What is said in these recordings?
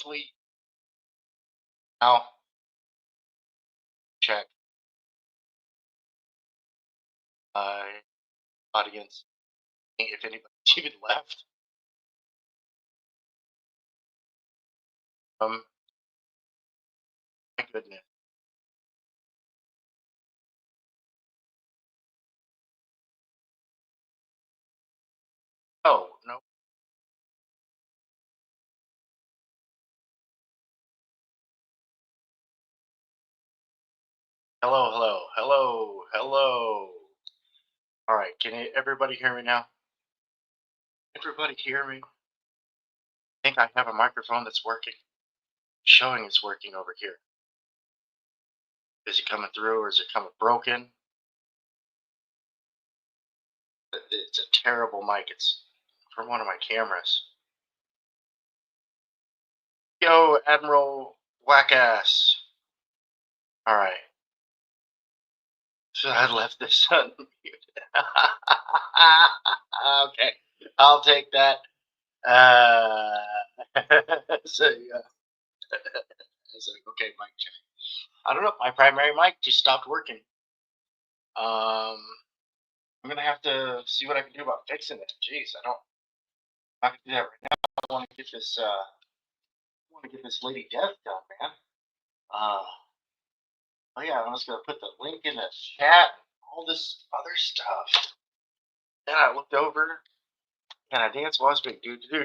hopefully now check audience if anybody's even left. My goodness. Oh no. Hello, hello, hello, hello. All right, can everybody hear me now? Everybody hear me? I think I have a microphone that's working. Showing it's working over here. Is it coming through or is it coming broken? It's a terrible mic. It's from one of my cameras. Yo, Admiral Whackass. All right. So I left this unmuted. Okay, I'll take that. So yeah. It's like, okay, mic check. I don't know. My primary mic just stopped working. I'm gonna have to see what I can do about fixing it. Jeez, I'm not gonna do that right now. I want to get this. I want to get this Lady Death done, man. Oh yeah, I'm just gonna put the link in the chat. All this other stuff. Then I looked over, and I danced was big do. Let's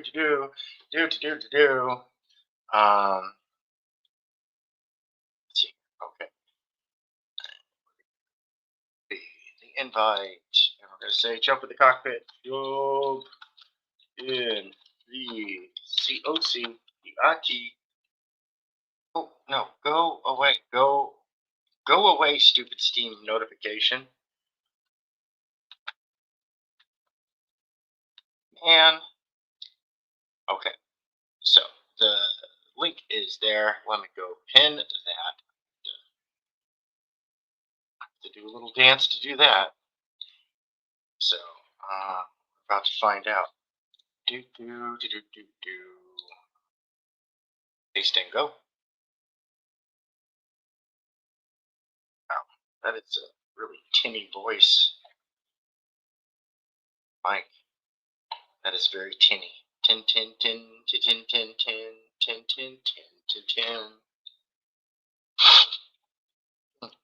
see. Okay. The invite, and we're gonna say jump in the cockpit. Jump in the COC. Oh no, go away, go away, stupid Steam notification. And okay, so the link is there. Let me go pin that. To do a little dance to do that. So we're about to find out. Do. Paste and go. Wow, that is a really tinny voice. Mike, that is very tinny. Tin.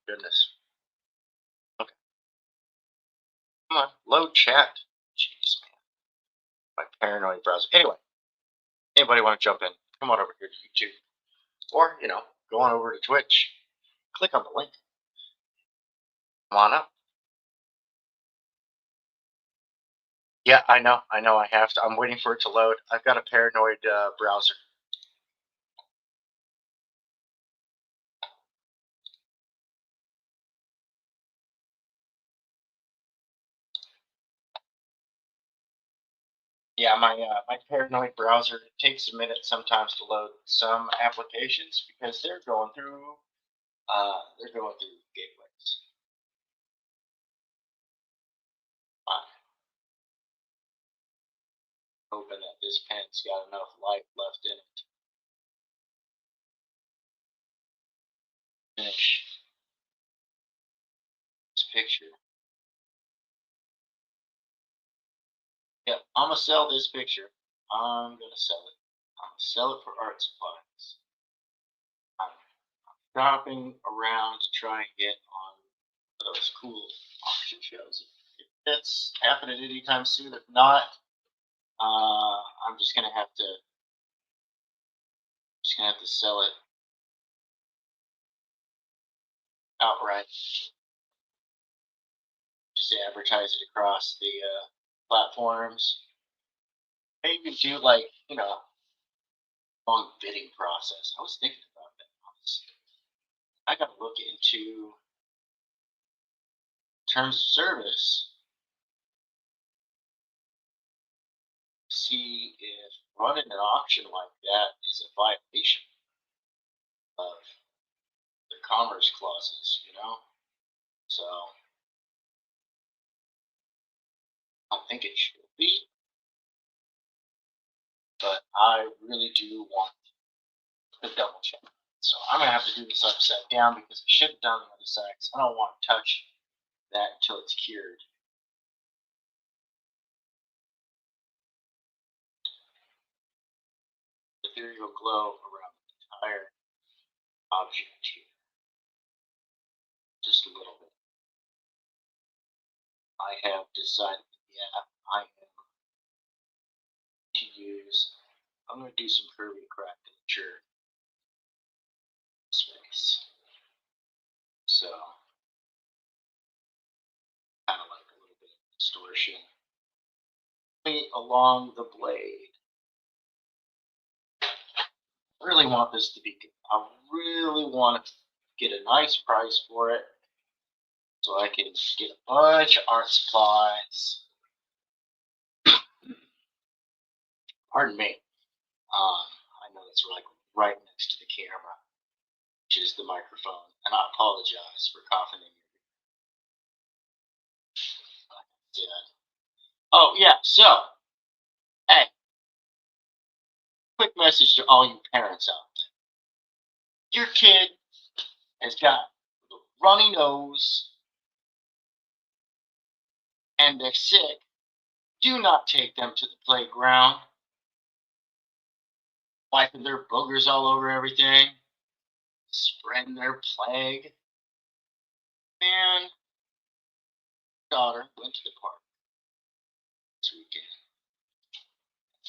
Goodness. Okay. Come on, load chat. Jeez, man. My paranoid browser. Anyway, anybody want to jump in? Come on over here to YouTube. Or, go on over to Twitch. Click on the link. Come on up. Yeah, I know. I have to. I'm waiting for it to load. I've got a paranoid browser. Yeah, my paranoid browser, it takes a minute sometimes to load some applications because they're going through gateways. Hoping that this pen's got enough light left in it. Finish this picture. Yep, I'm gonna sell this picture. I'm gonna sell it. I'm gonna sell it for art supplies. I'm shopping around to try and get on those cool auction shows. If that's happening anytime soon, if not, I'm just gonna have to sell it outright. Just advertise it across the platforms. Maybe do like long bidding process. I was thinking about that. I got to look into terms of service. See if running an auction like that is a violation of the commerce clauses, So I don't think it should be, but I really do want to double check. So I'm gonna have to do this upside down because I should have done the other side. I don't want to touch that until it's cured. Ethereal glow around the entire object here. Just a little bit. I have decided, yeah, I am to use, I'm going to do some curvy crackulature space. So, kind of like a little bit of distortion along the blade. I really want this to be good. I really want to get a nice price for it so I can get a bunch of art supplies. Pardon me. I know it's like right next to the camera, which is the microphone, and I apologize for coughing in your ear. Oh yeah, so hey, quick message to all you parents out there. Your kid has got a runny nose and they're sick. Do not take them to the playground, wiping their boogers all over everything, spreading their plague. Man, daughter went to the park this weekend.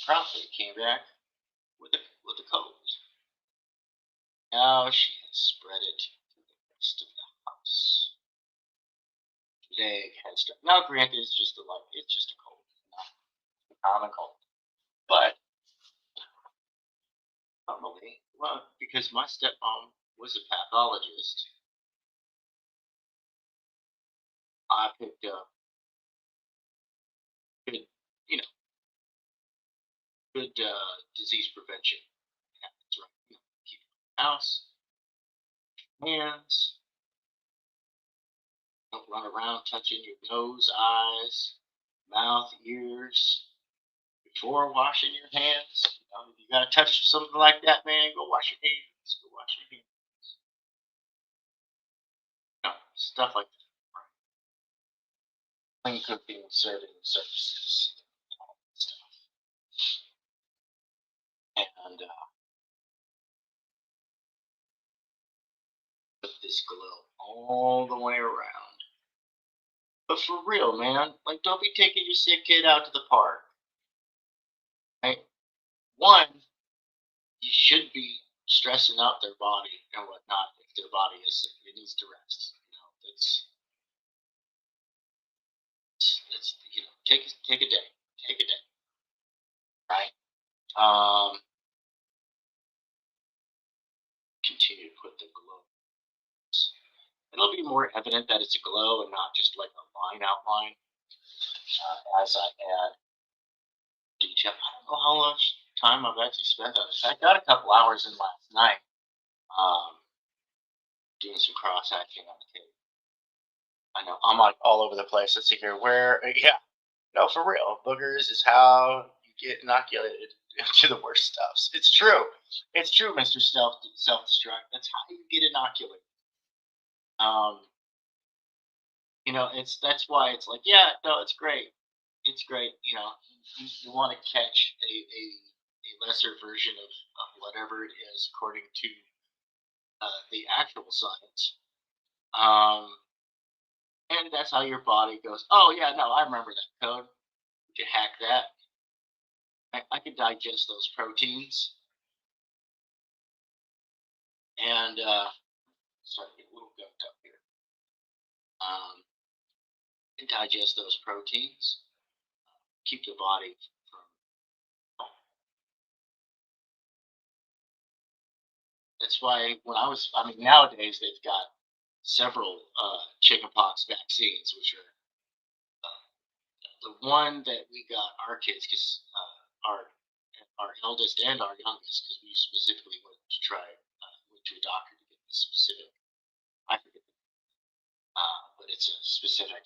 Promptly came back with a cold. Now she has spread it to the rest of the house. Leg has started. Now, granted, it's just a cold, not a common cold. But normally, well, because my stepmom was a pathologist, I picked up good, good disease prevention habits, right? Keep your house, hands, don't run around touching your nose, eyes, mouth, ears before washing your hands. If you gotta touch something like that, man, go wash your hands. Go wash your hands. Stuff like that. Clean cooking, serving surfaces, all that stuff. And put this glow all the way around. But for real, man, like, don't be taking your sick kid out to the park. Right? One, you should be stressing out their body and whatnot if their body is sick. It needs to rest. It's take a day. Take a day. Right? Continue to put the glow. It'll be more evident that it's a glow and not just like a line outline as I add detail. I don't know how much time I've actually spent on this. I got a couple hours in last night doing some cross hatching on the tape. I know I'm like all over the place. Let's see here. Yeah, no, for real. Boogers is how you get inoculated to the worst stuffs. It's true. It's true, Mr. Self-Destruct. That's how you get inoculated. That's why it's like, yeah, no, it's great. It's great. You want to catch a lesser version of whatever it is according to the actual science. And that's how your body goes, oh, yeah, no, I remember that code. You can hack that. I can digest those proteins. And, sorry, get a little gunked up here. And digest those proteins. Keep the body from. That's why nowadays they've got several chickenpox vaccines, which are the one that we got our kids, because our eldest and our youngest, because we specifically went to a doctor to get the specific. I forget, but it's a specific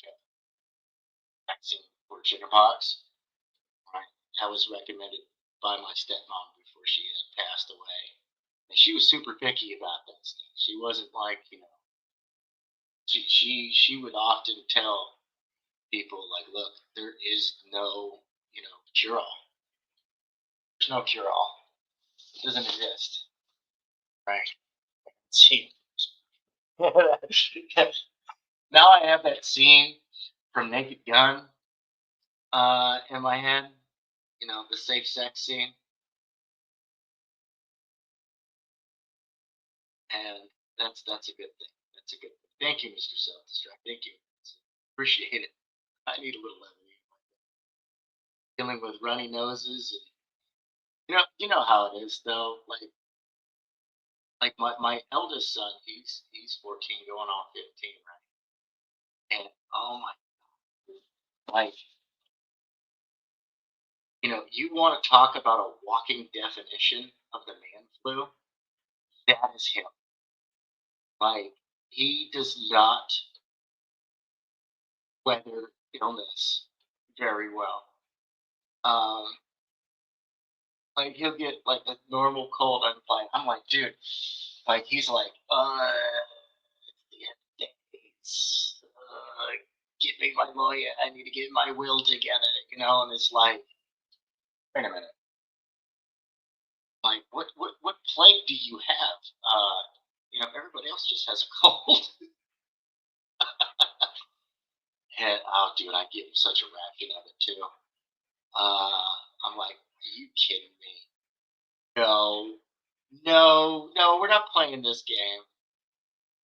vaccine for chickenpox. Right, that was recommended by my stepmom before she had passed away. And she was super picky about that stuff. She wasn't like, she would often tell people like, look, there is no, cure all. There's no cure all. It doesn't exist. Right. See. Now I have that scene from Naked Gun in my head. The safe sex scene. And that's a good thing. That's a good thing. Thank you, Mr. Self-Destruct. Thank you. Appreciate it. I need a little levity. Dealing with runny noses and you know how it is though. Like my eldest son, he's 14 going on 15, right? And oh my, like, you want to talk about a walking definition of the man flu? That is him. Like, he does not weather illness very well. Like he'll get like a normal cold. I'm like, dude, like he's like, yeah, days. Get me my lawyer. I need to get my will together, and it's like, wait a minute. Like, what plague do you have? Everybody else just has a cold. And oh, dude, I give him such a ration of it too. I'm like, are you kidding me? No, no, we're not playing this game.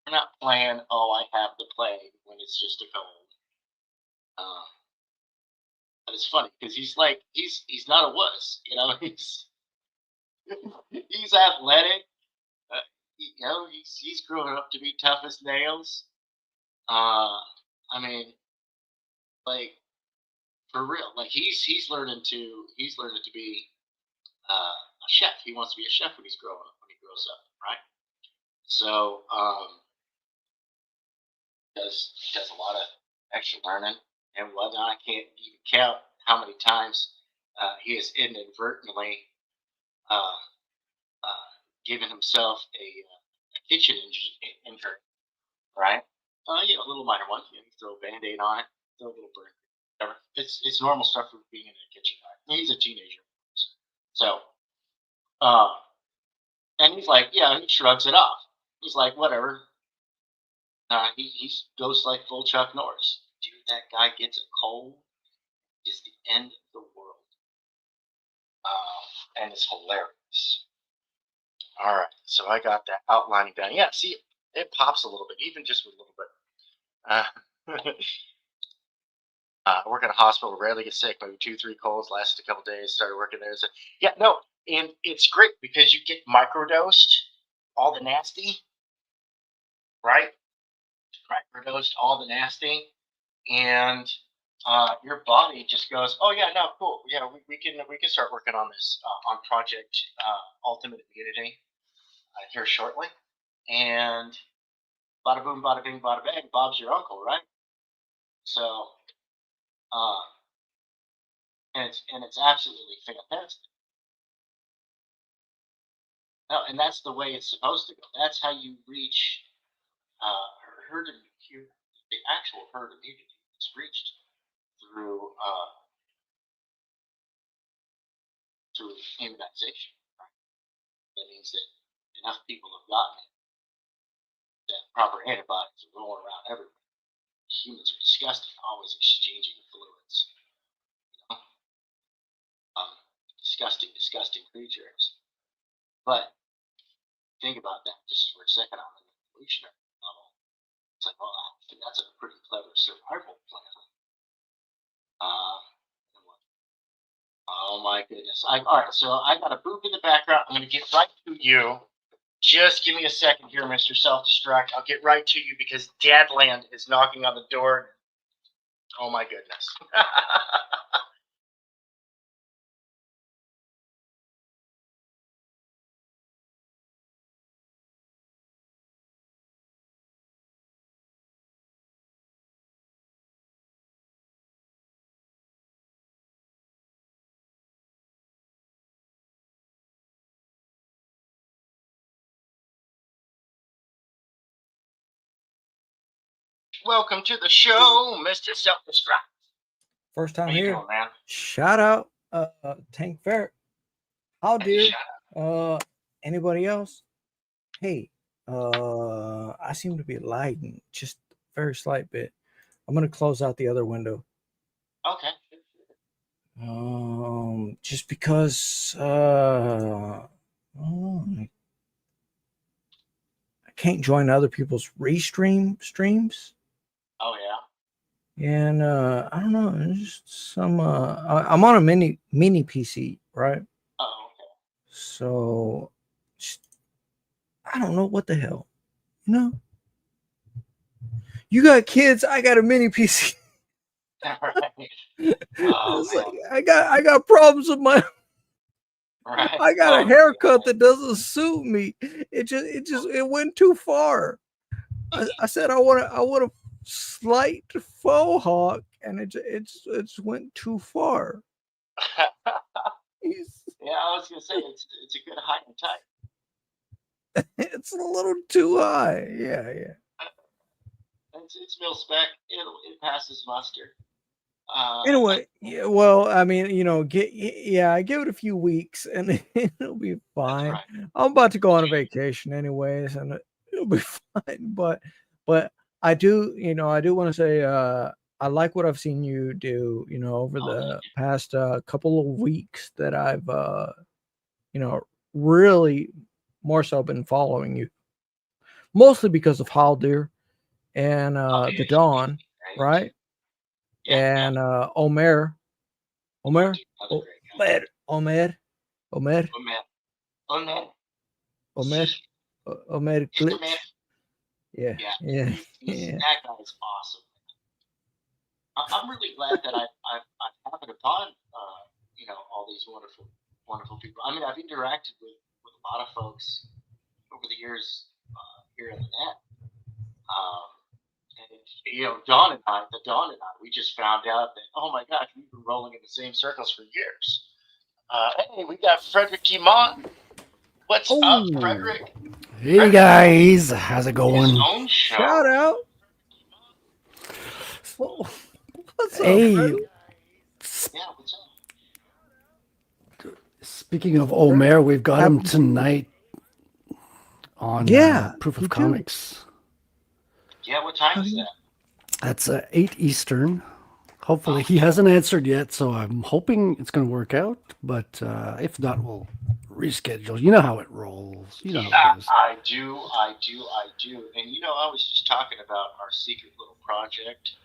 We're not playing. Oh, I have the plague when it's just a cold. But it's funny because he's like he's not a wuss, he's athletic. He's growing up to be tough as nails. I mean, like for real, like he's learning to be a chef. He wants to be a chef when he grows up, right? So he does a lot of extra learning and whatnot. I can't even count how many times he has inadvertently uh, given himself a kitchen injury, right? A little minor one. You throw a band-aid on it, throw a little burn. Whatever. It's normal stuff for being in a kitchen. Right? He's a teenager, so and he's like, yeah, he shrugs it off. He's like, whatever. He goes like full Chuck Norris. Dude, that guy gets a cold is the end of the world. And it's hilarious. All right, so I got that outlining down. Yeah, see, it pops a little bit, even just with a little bit. I work at a hospital, rarely get sick, maybe 2-3 colds, lasted a couple days, started working there. So, yeah, no, and it's great because you get microdosed, all the nasty, right? Microdosed, all the nasty, and your body just goes, oh yeah, no, cool, yeah, we can start working on this on Project Ultimate Immunity here shortly, and bada boom, bada bing, bada bang, Bob's your uncle, right? So, and it's absolutely fantastic. No, and that's the way it's supposed to go. That's how you reach herd immunity. The actual herd immunity is reached through through immunization. Right? That means that enough people have gotten it that proper antibodies are rolling around everywhere. Humans are disgusting, always exchanging fluids. You know? Disgusting, disgusting creatures. But think about that just for a second on an evolutionary level. It's like, well, I think that's a pretty clever survival plan. Uh, oh my goodness. All right, so I got a boop in the background. I'm going to get right to you. Just give me a second here, Mr. Self-Destruct. I'll get right to you because Dadland is knocking on the door. Oh my goodness. Welcome to the show, Mr. Self-Destruct. First time How you here. doing, man? Shout out, Tank Ferret. How dear? Anybody else? Hey, I seem to be lagging just a very slight bit. I'm gonna close out the other window. Okay. Just because I can't join other people's streams. Oh yeah. And I don't know, it's just some I'm on a mini PC, right? Oh, okay. So I don't know what the hell. You know? You got kids, I got a mini PC. Right. Oh, It's like I got problems with my right. I got a haircut that doesn't suit me. It went too far. I said I want a slight faux hawk, and it's went too far. Yeah, I was gonna say it's a good height and type. It's a little too high. Yeah. It's mil spec. It passes muster. Anyway, yeah, well, I mean, you know, I give it a few weeks and it'll be fine. Right. I'm about to go on a vacation anyways, and it'll be fine. But I do want to say I like what I've seen you do, you know, over the past couple of weeks that I've really more so been following you. Mostly because of Haldir and the Dawn, right? Yeah, and Omer Glitch. Yeah. That guy's awesome. I'm really glad that I've happened upon all these wonderful people. I mean, I've interacted with a lot of folks over the years here in the net. And Dawn and I, we just found out that, oh my gosh, we've been rolling in the same circles for years. Hey, we got Frederick Timon. What's up, Frederick? Hey guys, how's it going? His own show. Shout out. What's up, Hey. Frederick? Yeah, what's up? Speaking of Omer, we've got him tonight on Proof of Comics. Yeah, what time is that? That's 8 Eastern. Hopefully he hasn't answered yet, so I'm hoping it's going to work out. But if not, we'll reschedule. You know how it rolls. You know how it goes. I do. And I was just talking about our secret little project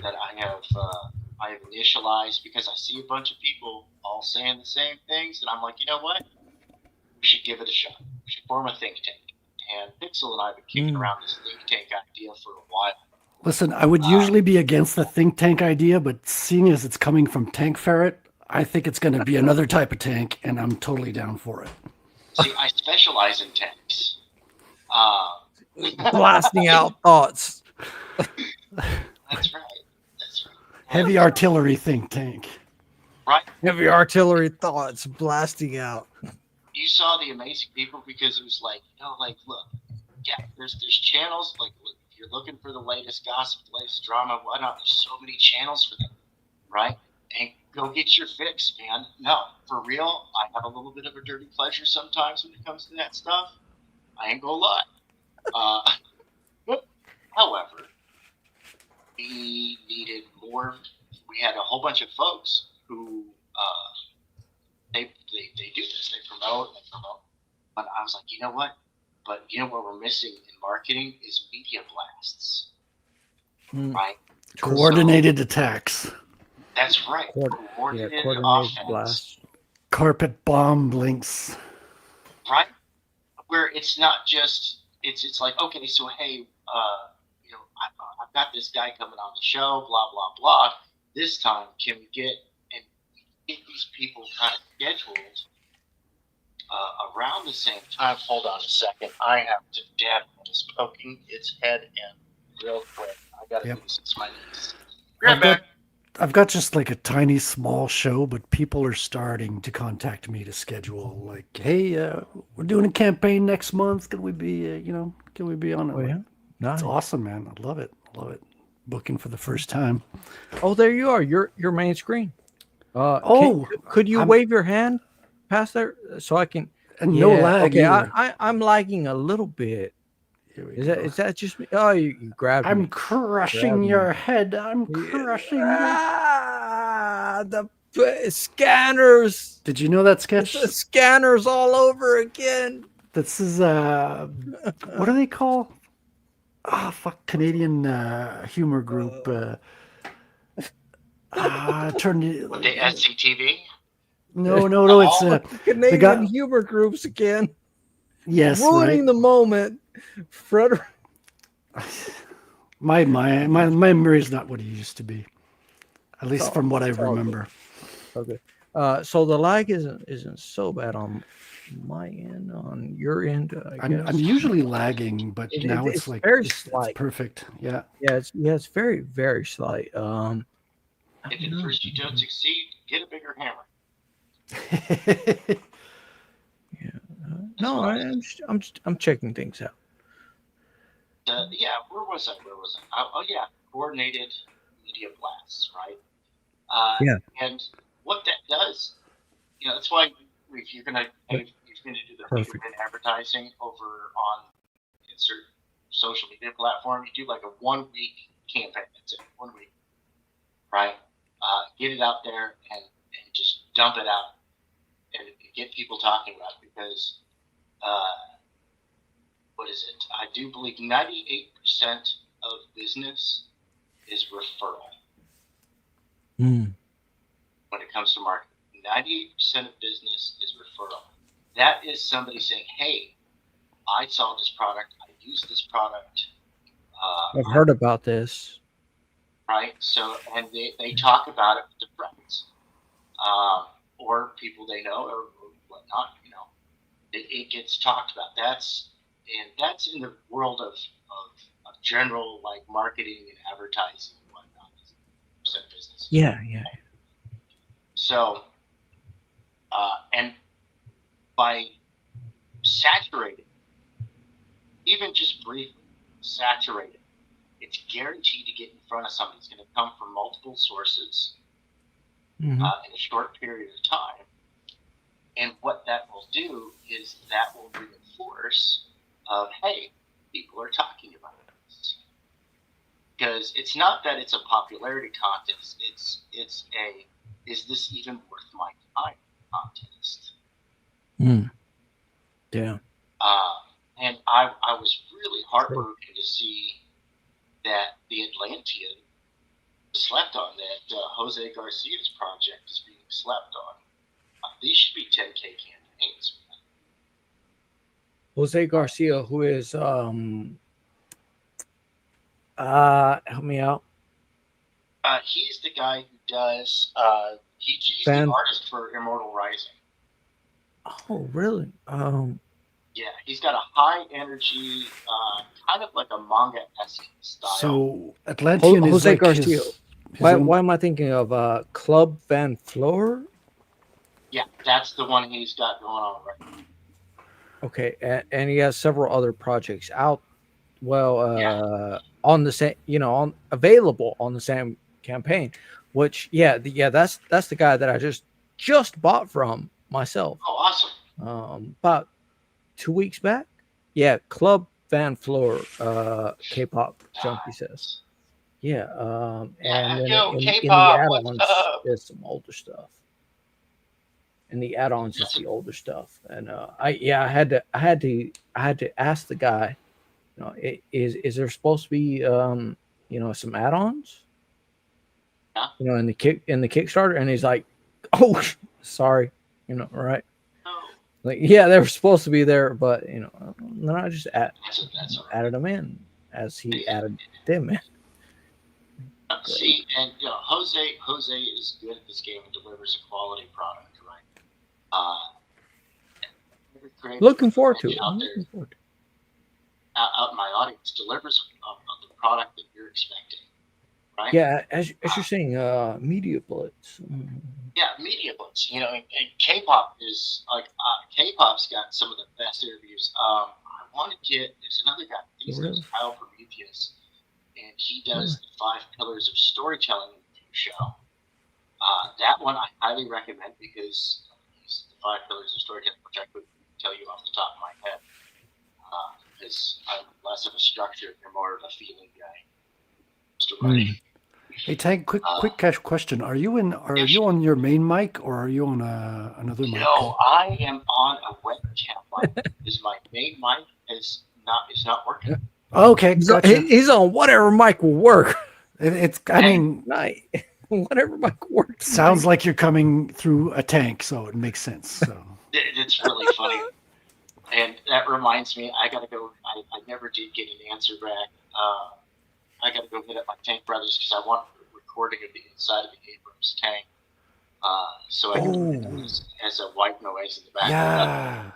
that I have initialized because I see a bunch of people all saying the same things, and I'm like, you know what? We should give it a shot. We should form a think tank. And Pixel and I have been kicking around this think tank idea for a while. Listen, I would usually be against the think tank idea, but seeing as it's coming from Tank Ferret, I think it's going to be another type of tank, and I'm totally down for it. See, I specialize in tanks. Blasting out thoughts. That's right. Heavy artillery think tank. Right. Heavy artillery thoughts blasting out. You saw the amazing people because it was like, look, yeah, there's channels, like, if you're looking for the latest gossip, the latest drama, whatnot, there's so many channels for them, right? And go get your fix, man. No, for real, I have a little bit of a dirty pleasure sometimes when it comes to that stuff. I ain't gonna lie. However, we needed more. We had a whole bunch of folks who they do this. They promote. But I was like, you know what? But you know what we're missing in marketing is media blasts, right? Coordinated attacks. That's right. Coordinated blasts. Carpet bomb links. Right? Where it's not just it's like, okay, so hey, I've got this guy coming on the show, blah blah blah. This time, can we get these people kind of scheduled around the same time? Hold on a second. I have to dab is poking its head in real quick. I gotta do this. It's my niece. I've got just like a tiny small show, but people are starting to contact me to schedule. Like, hey, we're doing a campaign next month. Can we be, can we be on it? Oh, yeah. Nice. It's awesome, man. I love it. booking for the first time. Oh, there you are. Your main screen. Oh, could you I'm- wave your hand past there so I can? And no lag Okay, either. I'm lagging a little bit. Here we Is go. that just me? Oh, you grabbed I'm me. crushing Grab your me. head. I'm crushing your. The scanners. Did you know that sketch? The scanners all over again. This is what do they call? Ah, fuck, Canadian humor group. Turned it. The SCTV. No. It's Canadian guy- humor groups again. yes, Ruining right. the moment. Frederick. My memory is not what it used to be, at least from what I it's all good. remember. Okay. So the lag isn't so bad on my end. On your end, I guess. I'm usually lagging, but now it's like very it's slight. perfect. Yeah. Yeah, it's very very slight. If at first you don't succeed, get a bigger hammer. No, I'm checking things out. Yeah, where was I? Oh yeah, coordinated media blasts, right? Yeah. And what that does, that's why if you're gonna do the Perfect. media advertising over on insert social media platform, you do like a 1 week campaign. That's it, 1 week, right? Get it out there and just dump it out and get people talking about it because. What is it? I do believe 98% of business is referral. When it comes to marketing, 98% of business is referral. That is somebody saying, "Hey, I saw this product. I used this product. I've heard about this." Right? So, and they talk about it with their friends or people they know or whatnot. It gets talked about. That's in the world of general like marketing and advertising and whatnot. Business. Yeah. So, and by saturating, even just briefly saturating, it's guaranteed to get in front of somebody. It's going to come from multiple sources in a short period of time. And what that will do is that will reinforce of, hey, people are talking about this. Because it's not that it's a popularity contest. It's a, is this even worth my time contest? Yeah. And I was really heartbroken to see that the Atlantean slept on, that Jose Garcia's project is being slept on. These should be 10K campaigns. Jose Garcia, who is help me out. He's the guy who does he's the artist for Immortal Rising. Oh, really? Yeah, he's got a high energy, kind of like a manga-esque style. So Atlantean is Jose like Garcia. his Why am I thinking of Club Van Floor? Yeah, that's the one he's got going on right now. Okay, and he has several other projects out. Well, on the same, available on the same campaign. Which, that's the guy that I just bought from myself. Oh, awesome! About 2 weeks back. Yeah, Club Van Floor, K-pop junkie says. Yeah, and then in the add-ons, there's some older stuff. In the add-ons, it's the older stuff, and I had to ask the guy, is there supposed to be some add-ons, in the Kickstarter, and he's like, oh, sorry, right. Like, yeah, they were supposed to be there, but then I just added them in as he added them in. See, and Jose is good at this game and delivers a quality product, right? Looking forward to it. Out in my audience delivers the product that you're expecting, right? Yeah, as you're saying, Media Blitz. Yeah, Media Blitz. And K-pop is like K-pop's got some of the best interviews. I want to get there's another guy. He's Kyle Prometheus. and he does the 5 Pillars of Storytelling show. That one I highly recommend because it's the 5 Pillars of Storytelling, which I couldn't tell you off the top of my head, because I'm less of a structure and more of a feeling guy. Hey Tank, quick cash question: Are you on your main mic or are you on another mic? No, I am on a webcam mic. Because my main mic is not working. Okay, gotcha. He's on whatever mic will work. I mean, whatever mic works. Sounds like you're coming through a tank, so it makes sense. So it's really funny, and that reminds me, I gotta go. I never did get an answer back. I gotta go hit up my tank brothers because I want a recording of the inside of the Abrams tank, so I can use as a white noise in the background.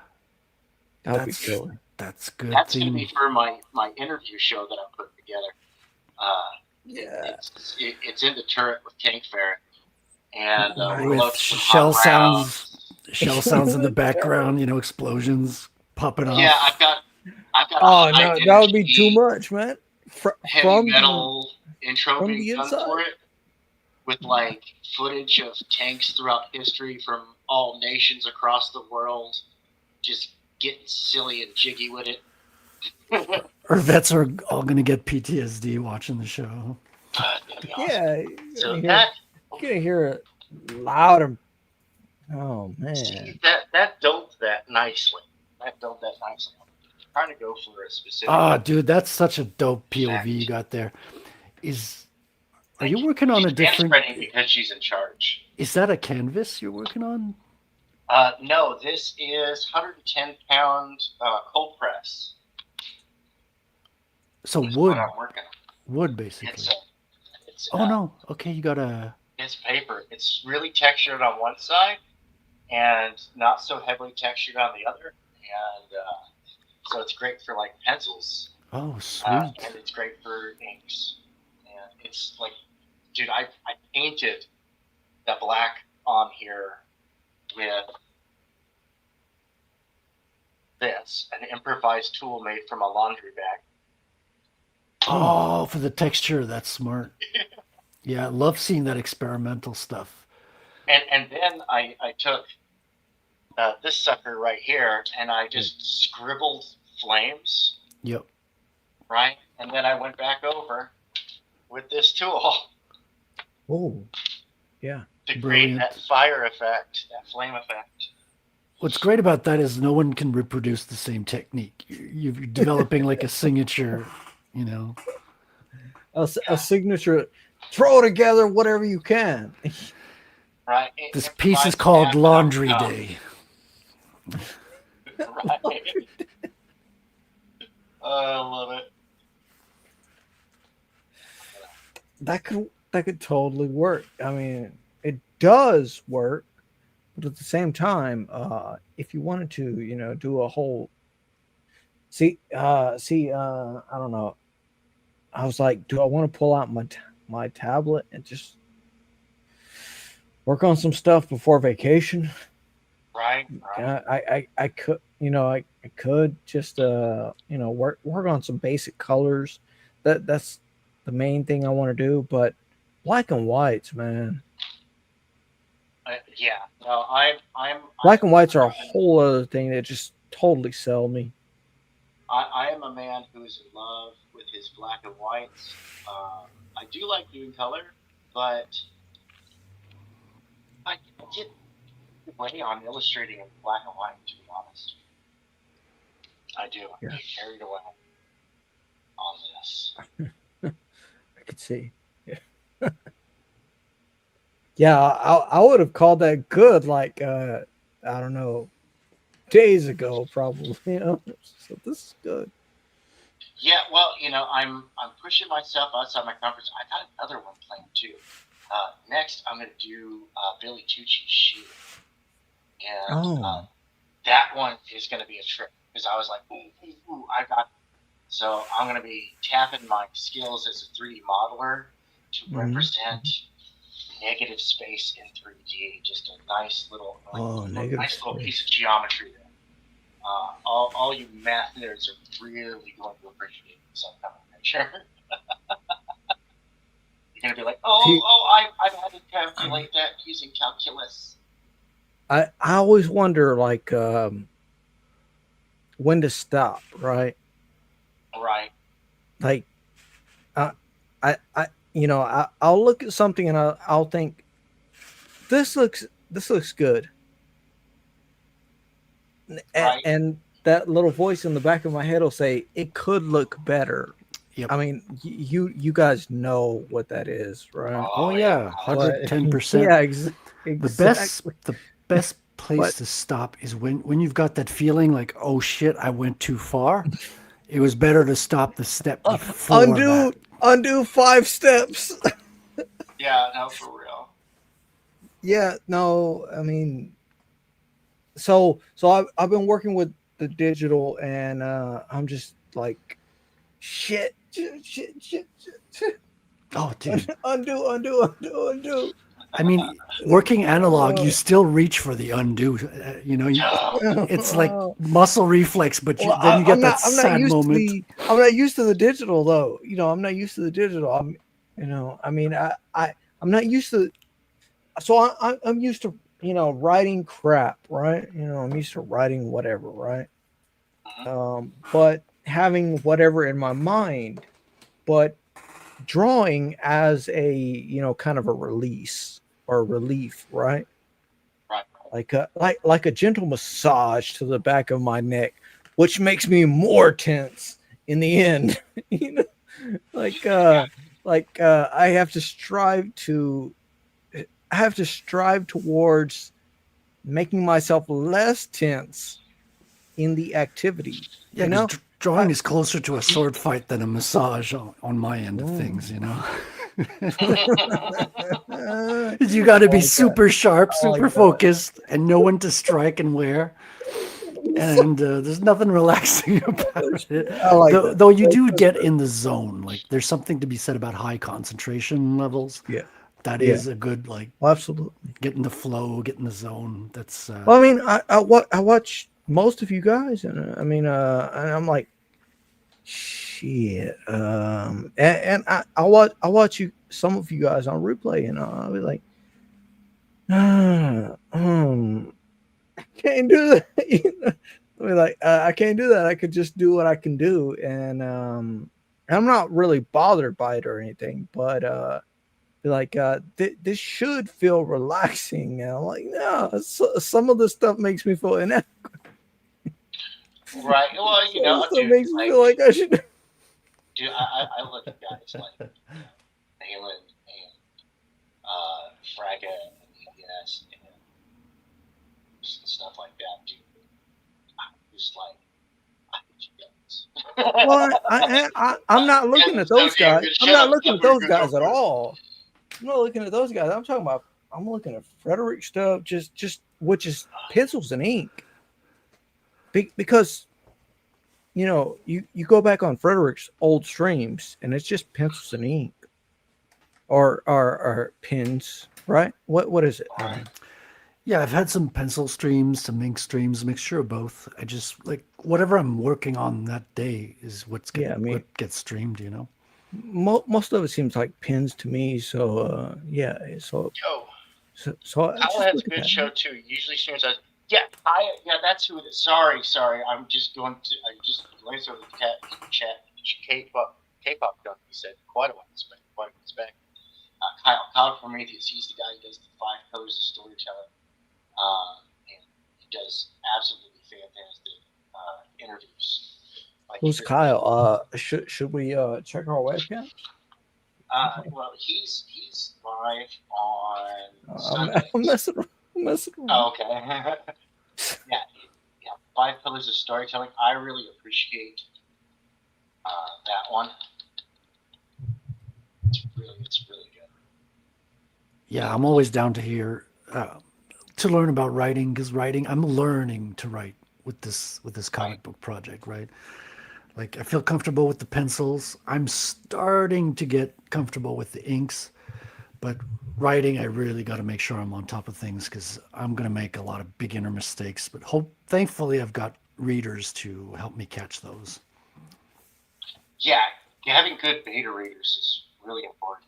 Yeah, that'd be cool. That's good. That's gonna be for my interview show that I'm putting together. It's in the turret with Tank Ferret, and with shell sounds in the background. Explosions popping off. Yeah, I've got. Oh no, that would be too much, man. Heavy metal intro being done for it, with like footage of tanks throughout history from all nations across the world, just getting silly and jiggy with it. Our vets are all going to get PTSD watching the show. Yeah, so you're gonna hear it loud and oh man, that dulled that nicely. I'm trying to go for a specific. Oh, dude, that's such a dope POV you got there. Are you working on a different? Because she's in charge. Is that a canvas you're working on? No, this is 110-pound cold press. So wood. Wood, basically. No. Okay, you got a. It's paper. It's really textured on one side, and not so heavily textured on the other, and so it's great for like pencils. Oh, sweet. And it's great for inks. And it's like, dude, I painted the black on here with this, an improvised tool made from a laundry bag. Oh, for the texture, that's smart. Yeah, I love seeing that experimental stuff. And then I took this sucker right here, and I just scribbled flames. Yep. Right? And then I went back over with this tool. Oh, yeah. To create that fire effect, that flame effect. What's great about that is no one can reproduce the same technique. You're developing like a signature, A signature. Throw together whatever you can. Right. This piece is called Laundry Day. Right. I love it. That could totally work. I mean, it does work, but at the same time, if you wanted to, do a whole I don't know. I was like, do I want to pull out my tablet and just work on some stuff before vacation? Right. I could, I could just work on some basic colors. That's the main thing I want to do, but black and whites, man. Yeah. No, I'm black and whites are a whole other thing that just totally sell me. I am a man who is in love with his black and whites. I do like doing color, but I get way on illustrating in black and white, to be honest. I do. I get carried away on this. I could see. Yeah. Yeah, I would have called that good, like I don't know, days ago, probably. So this is good. Yeah, well, I'm pushing myself outside my comfort zone. I got another one planned too. Next, I'm going to do Billy Tucci's shoe, and that one is going to be a trip because I was like, ooh, I got it. So I'm going to be tapping my skills as a 3D modeler to represent negative space in 3D. Just a nice little, piece of geometry there. All you math nerds are really going to appreciate this upcoming picture. You're gonna be like, I've had to calculate that using calculus. I always wonder, like, when to stop, right? Right. Like, I'll look at something and I'll think, this looks good, Right. and that little voice in the back of my head will say it could look better. Yep. I mean, you guys know what that is, right? Oh yeah, 110%. Yeah, The best place to stop is when you've got that feeling like, oh shit, I went too far. It was better to stop the step before undo 5 steps. Yeah, no, for real. Yeah, no, I mean, so I've been working with the digital, and I'm just like, shit. Oh, dude. Undo. I mean, working analog, you still reach for the undo. It's like muscle reflex, but then you get that sad moment. I'm not used to the digital, though. I'm not used to the digital. I'm not used to. So I'm used to writing crap, right? I'm used to writing whatever, right? But having whatever in my mind, but drawing as a kind of a release or a relief, right? Right. Like a gentle massage to the back of my neck, which makes me more tense in the end. I have to strive towards making myself less tense in the activity. Yeah, drawing is closer to a sword fight than a massage on my end of things, You got to be super sharp, super focused, and know when to strike and where. And there's nothing relaxing about it. Though you do get in the zone. Like, there's something to be said about high concentration levels. Yeah. That is a good, absolutely. Get in the flow, get in the zone. That's. Well, I mean, I watch most of you guys, and and I'm like, shit. And I watch some of you guys on replay, and I'll be like, I can't do that. I mean, like, I can't do that. I could just do what I can do, and I'm not really bothered by it or anything, but this should feel relaxing. And I'm like, no, some of the stuff makes me feel inadequate. Right. Well, it makes me feel like I should. Dude, I look at guys like Malin and Fraga and EDS and stuff like that, dude. I'm just like, well, I'm not looking at those guys. I'm not looking at those guys at all. I'm not looking at those guys. I'm looking at Frederick stuff, just which is pencils and ink. Because you go back on Frederick's old streams and it's just pencils and ink or pens, right? What is it? Yeah, I've had some pencil streams, some ink streams, a mixture of both. I just like whatever I'm working on that day is what gets streamed, Most of it seems like pens to me. So So Kyle has a good show too. Usually streams as that's who it is. Sorry. I just glanced over the chat. K-pop junkie said quite a while back. Kyle Prometheus, he's the guy who does the 5 pillars of storytelling. And he does absolutely fantastic interviews. Who's Kyle? Should we check our webcam? Well, he's live on Sunday. I'm messing around. Oh, okay. yeah. 5 pillars of storytelling. I really appreciate that one. It's really good. Yeah, I'm always down to hear to learn about writing, because I'm learning to write with this comic book project, right? Like, I feel comfortable with the pencils. I'm starting to get comfortable with the inks, but writing, I really got to make sure I'm on top of things, because I'm going to make a lot of beginner mistakes. But thankfully, I've got readers to help me catch those. Yeah, having good beta readers is really important.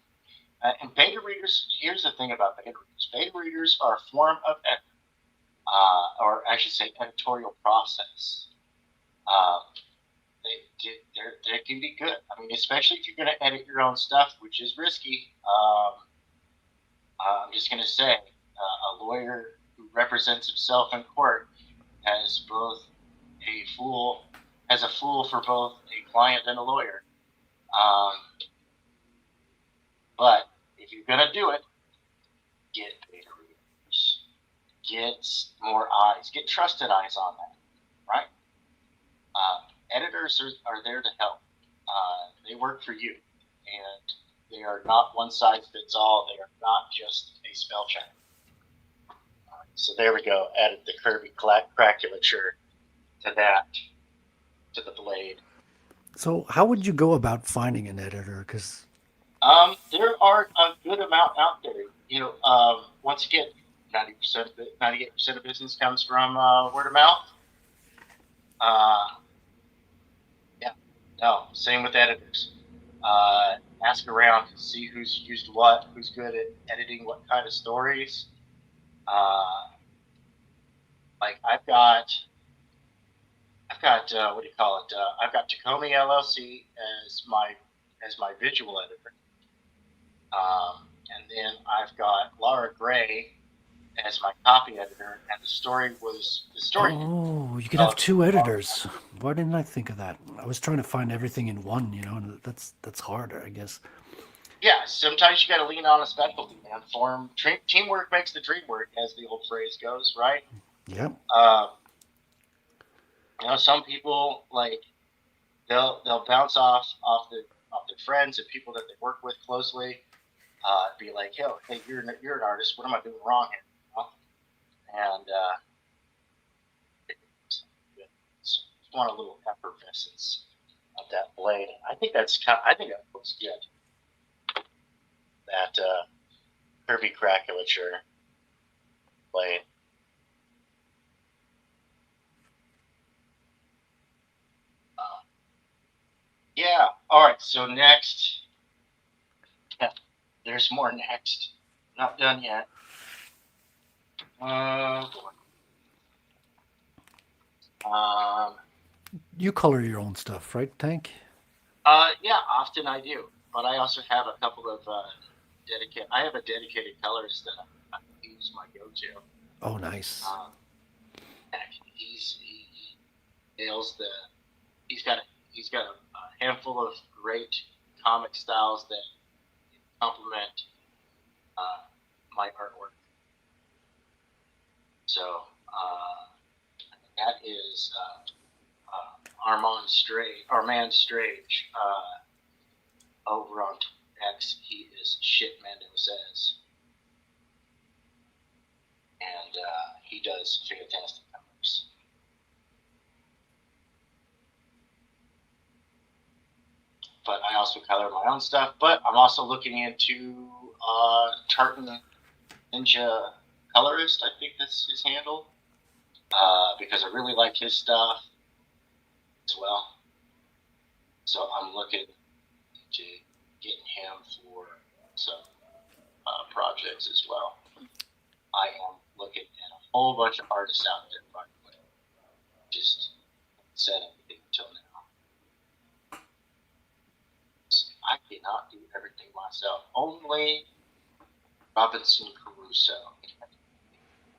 And beta readers, here's the thing about beta readers. Beta readers are a form of, or I should say, editorial process. They can be good. I mean, especially if you're going to edit your own stuff, which is risky. I'm just going to say, a lawyer who represents himself in court has a fool for both a client and a lawyer. But if you're going to do it, get beta readers. Get more eyes. Get trusted eyes on that, right? Editors are there to help. They work for you, and they are not one size fits all. They are not just a spell check. So there we go. Added the Kirby craculature to that, to the blade. So how would you go about finding an editor? Because there are a good amount out there. Once again, 98% of business comes from word of mouth. Same with editors. Ask around, see who's used what, who's good at editing what kind of stories. Like I've got what do you call it? I've got Tacoma LLC as my visual editor, and then I've got Laura Gray as my copy editor, and the story. Oh, you could have two editors. Why didn't I think of that? I was trying to find everything in one, and that's harder, I guess. Yeah, sometimes you got to lean on a specialty, man. Teamwork makes the dream work, as the old phrase goes, right? Yep. Some people they'll bounce off their friends and people that they work with closely. Be like, hey, you're an artist. What am I doing wrong here? And just want a little effervescence of that blade. I think that looks good. That Kirby craculature blade. Yeah. All right. So next, there's more next. Not done yet. You color your own stuff, right, Tank? Yeah, often I do, but I also have a couple of I have a dedicated colorist that I use my go-to. Oh, nice. He nails he's got a handful of great comic styles that complement my artwork. So that is Armand Strange over on X. He is shit Mendoza's, and he does fantastic colors. But I also color my own stuff. But I'm also looking into Tartan Ninja Colorist. I think that's his handle, because I really like his stuff as well. So I'm looking to getting him for some projects as well. I am looking at a whole bunch of artists out there, by the way. Just said anything until now. I cannot do everything myself. Only Robinson Crusoe,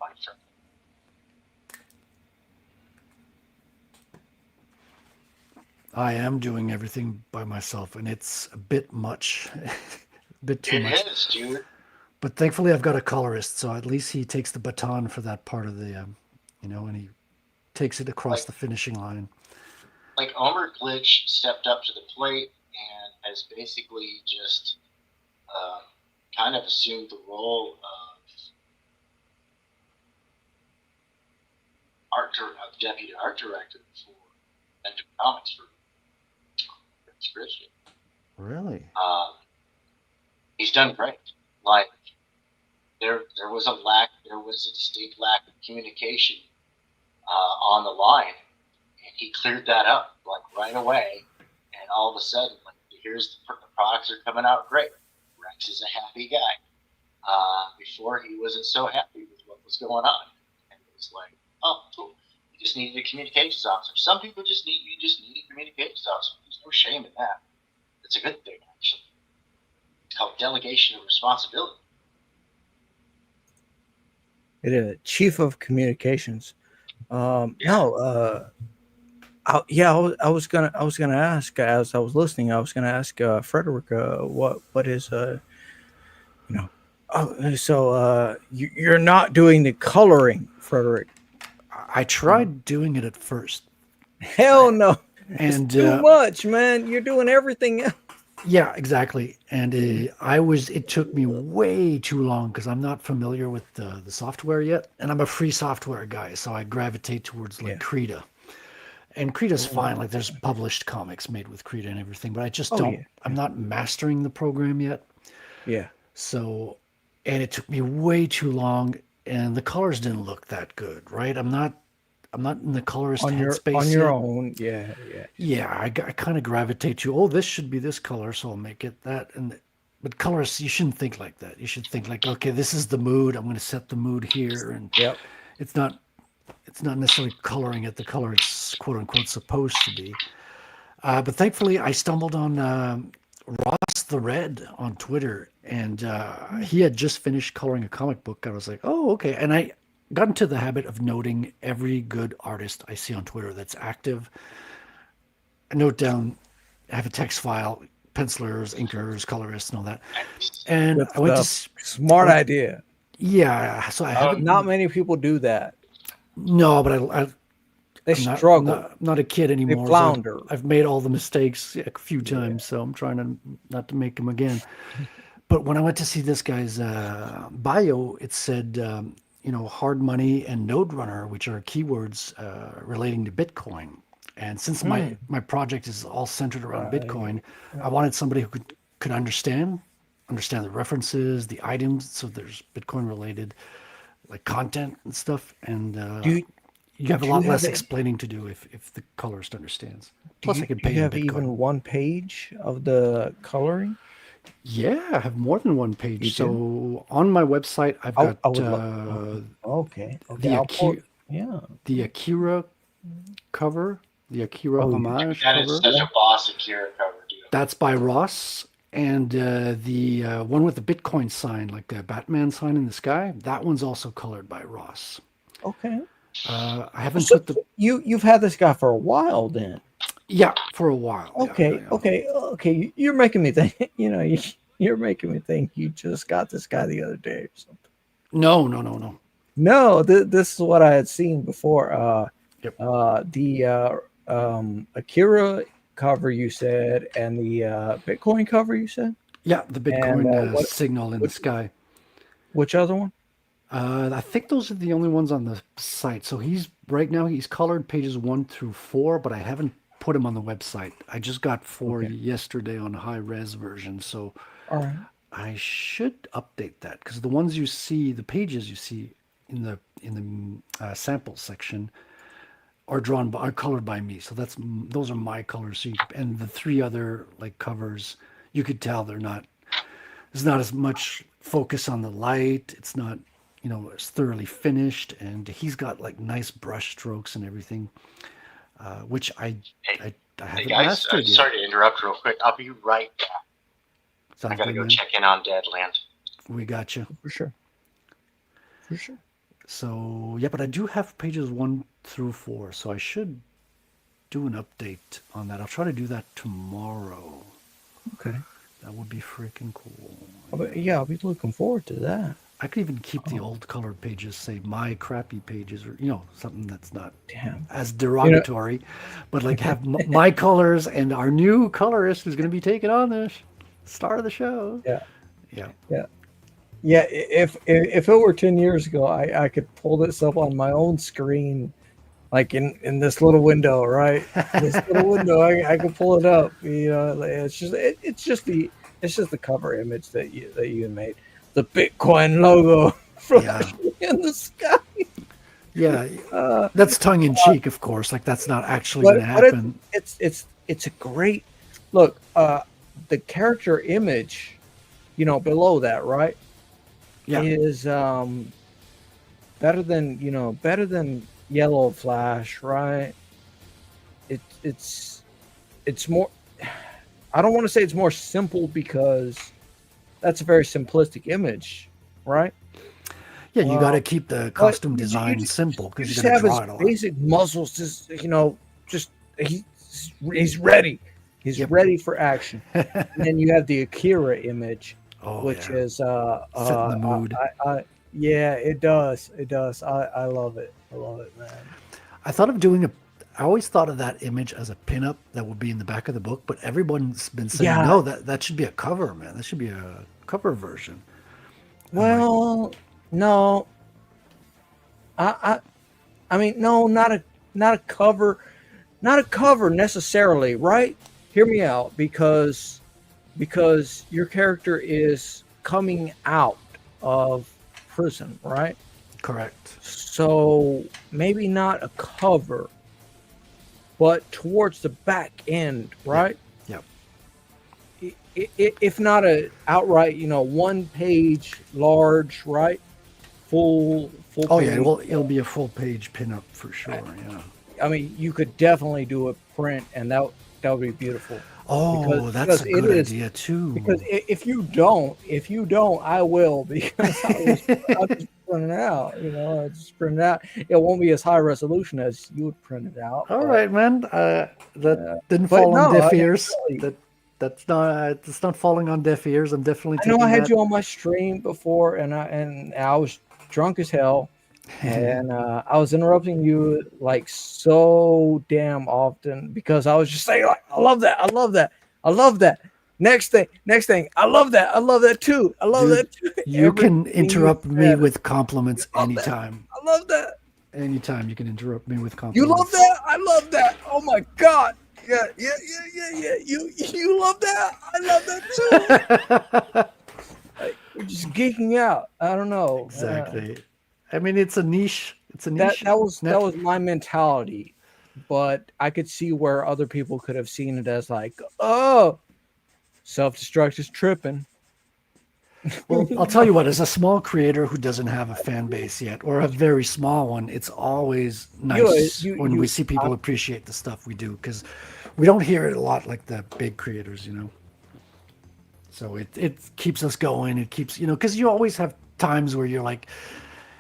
my friend. I am doing everything by myself, and it's a bit much, a bit too much. It is, dude. But thankfully, I've got a colorist, so at least he takes the baton for that part of the, and he takes it across the finishing line. Like Omer Glitch stepped up to the plate and has basically just kind of assumed the role of deputy art director for Venture Comics for Christian. Really? He's done great. Like there was a distinct lack of communication on the line, and he cleared that up like right away. And all of a sudden, like the here's the products are coming out great. Rex is a happy guy. Before he wasn't so happy with what was going on, and it was like, oh, cool. You just needed a communications officer. Some people just need a communications officer. There's no shame in that. It's a good thing, actually. It's called delegation of responsibility. It is chief of communications. No, I was gonna ask as I was listening. I was gonna ask Frederick, what is you know. Oh, so you're not doing the coloring, Frederick? I tried doing it at first. Hell no, and it's too much, man. You're doing everything else. Yeah, exactly. And it took me way too long because I'm not familiar with the software yet, and I'm a free software guy, so I gravitate towards like Krita. And Krita's fine. Like there's published comics made with Krita and everything, but I just don't. Yeah. I'm not mastering the program yet. Yeah. So, and it took me way too long, and the colors didn't look that good, right? I'm not in the colorist headspace on your own. Yeah. I kind of gravitate to, oh, this should be this color, so I'll make it that. But colorists, you shouldn't think like that. You should think like, okay, this is the mood. I'm going to set the mood here, and it's not necessarily coloring it the color it's quote unquote supposed to be. But thankfully, I stumbled on Ross the Red on Twitter, and he had just finished coloring a comic book. I was like, oh, okay. And I got into the habit of noting every good artist I see on Twitter that's active. I note down, I have a text file, pencilers, inkers, colorists, and all that. And I went to smart idea. Yeah, so I haven't. Not many people do that. No, but they struggle. I'm not a kid anymore. They flounder. So I've made all the mistakes a few times, so I'm trying not to make them again. But when I went to see this guy's bio, it said, hard money and node runner, which are keywords relating to Bitcoin. And since my project is all centered around Bitcoin, I wanted somebody who could understand the references, the items. So there's Bitcoin related like content and stuff. And you have a lot less explaining to do if the colorist understands. Plus, I can pay you have even one page of the coloring. Yeah, I have more than one page. So on my website, I've got the Akira cover, the Akira homage that cover. Is such a boss Akira cover, dude. That's by Ross. And the one with the Bitcoin sign, like the Batman sign in the sky, that one's also colored by Ross. Okay. I haven't put the. You've had this guy for a while, then. Yeah, for a while. Okay, okay. You're making me think. You're making me think you just got this guy the other day or something. No. No, this is what I had seen before. The Akira cover you said, and the Bitcoin cover you said. Yeah, the Bitcoin signal in the sky. Which other one? I think those are the only ones on the site. So he's colored pages 1 through 4, but I haven't put them on the website. I just got 4 yesterday on high res version. So I should update that, because the ones you see, the pages you see in the sample section are colored by me. So those are my colors. So and the 3 other like covers, you could tell there's not as much focus on the light. It's not, it's thoroughly finished, and he's got like nice brush strokes and everything, which I haven't mastered yet. Sorry to interrupt real quick. I'll be right back. I gotta go check in on Deadland. We got you. For sure. So yeah, but I do have pages 1 through 4, so I should do an update on that. I'll try to do that tomorrow. Okay. That would be freaking cool. I'll be looking forward to that. I could even keep the old colored pages, say my crappy pages, or something that's not as derogatory, but like have my colors and our new colorist who's going to be taking on the star of the show. Yeah. If it were 10 years ago, I could pull this up on my own screen, like in this little window, right? This little window, I could pull it up. It's just the cover image that you made. The Bitcoin logo in the sky. Yeah, that's tongue in cheek, of course. Like that's not actually going to happen. It's a great look. the character image, you know, below that, right, is better than Yellow Flash, right? It's more. I don't want to say it's more simple because that's a very simplistic image, right? Yeah, you got to keep the costume design simple because you got to draw it a lot. Basic muscles, just he's ready. He's ready for action. And then you have the Akira image, which is setting the mood. Yeah, it does. It does. I love it. I love it, man. I thought of doing I always thought of that image as a pinup that would be in the back of the book, but everyone's been saying no, that should be a cover, man. That should be a cover version. Well, no. I mean, no, not a cover necessarily, right? Hear me out, because your character is coming out of prison, right? Correct. So maybe not a cover, but towards the back end, right? Yep. If not a outright, 1 page large, right? Full. Oh yeah, it'll be a full page pinup for sure. Yeah. I mean, you could definitely do a print, and that would be beautiful. Oh, that's a good idea too. Because if you don't, I will, because I'll just print it out. I just print it out. It won't be as high resolution as you would print it out. All right, man. That didn't fall on deaf ears. That's not falling on deaf ears. I'm definitely. I know I had you on my stream before, and I was drunk as hell, and I was interrupting you like so damn often because I was just saying like, I love that. Next thing, I love that too. That too. You can interrupt me with compliments anytime. I love that. Anytime you can interrupt me with compliments. You love that? I love that. Oh my god. Yeah. You love that? I love that too. We're just geeking out. I don't know. Exactly. I mean, it's a niche. That was my mentality, but I could see where other people could have seen it as like, oh, self-destruct is tripping. Well, I'll tell you what, as a small creator who doesn't have a fan base yet, or a very small one, it's always nice when we see people appreciate the stuff we do, because we don't hear it a lot like the big creators, So it keeps us going. It keeps, because you always have times where you're like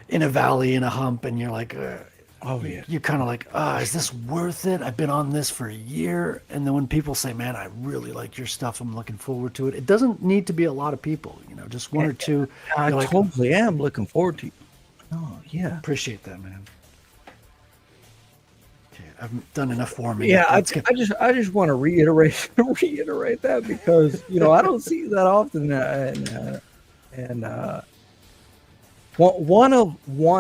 in a valley, in a hump, and you're like, you're kind of like, is this worth it? I've been on this for a year. And then when people say, man, I really like your stuff, I'm looking forward to it. It doesn't need to be a lot of people, just one or two. I totally am looking forward to it. Oh, yeah. Appreciate that, man. Okay, I've done enough for me. Yeah, I just want to reiterate that because, I don't see that often. One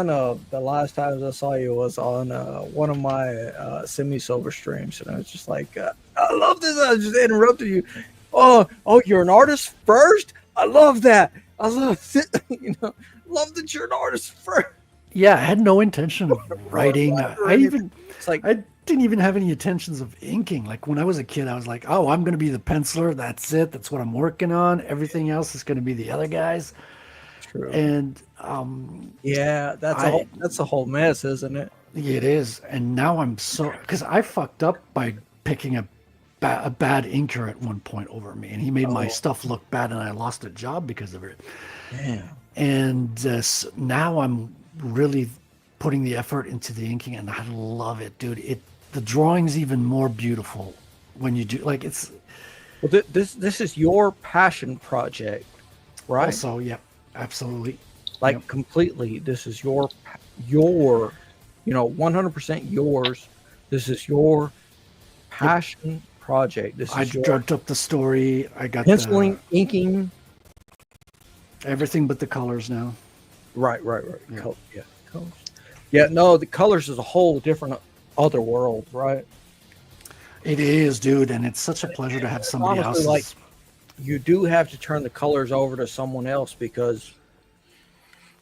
of the last times I saw you was on one of my semi-sober streams, and I was just like, I love this. I just interrupted you. Oh, you're an artist first? I love that. I love it. Love that you're an artist first. Yeah, I had no intention of writing. I didn't even have any intentions of inking. Like when I was a kid, I was like, oh, I'm going to be the penciler. That's it. That's what I'm working on. Everything else is going to be the other guys. True. And that's a whole mess, isn't it? It is. And now because I fucked up by picking a bad inker at one point over me, and he made my stuff look bad, and I lost a job because of it. Damn. And now I'm really putting the effort into the inking, and I love it, dude. The drawing's even more beautiful when you do it's. Well, this is your passion project, right? Also, yeah, absolutely. Completely, this is your 100% yours. This is your passion project. I dreamt up the story. I got penciling, inking, everything but the colors now. Right. Yeah. Colors. Yeah, no, the colors is a whole different other world, right? It is, dude, and it's such a pleasure to have somebody else. Like, you do have to turn the colors over to someone else because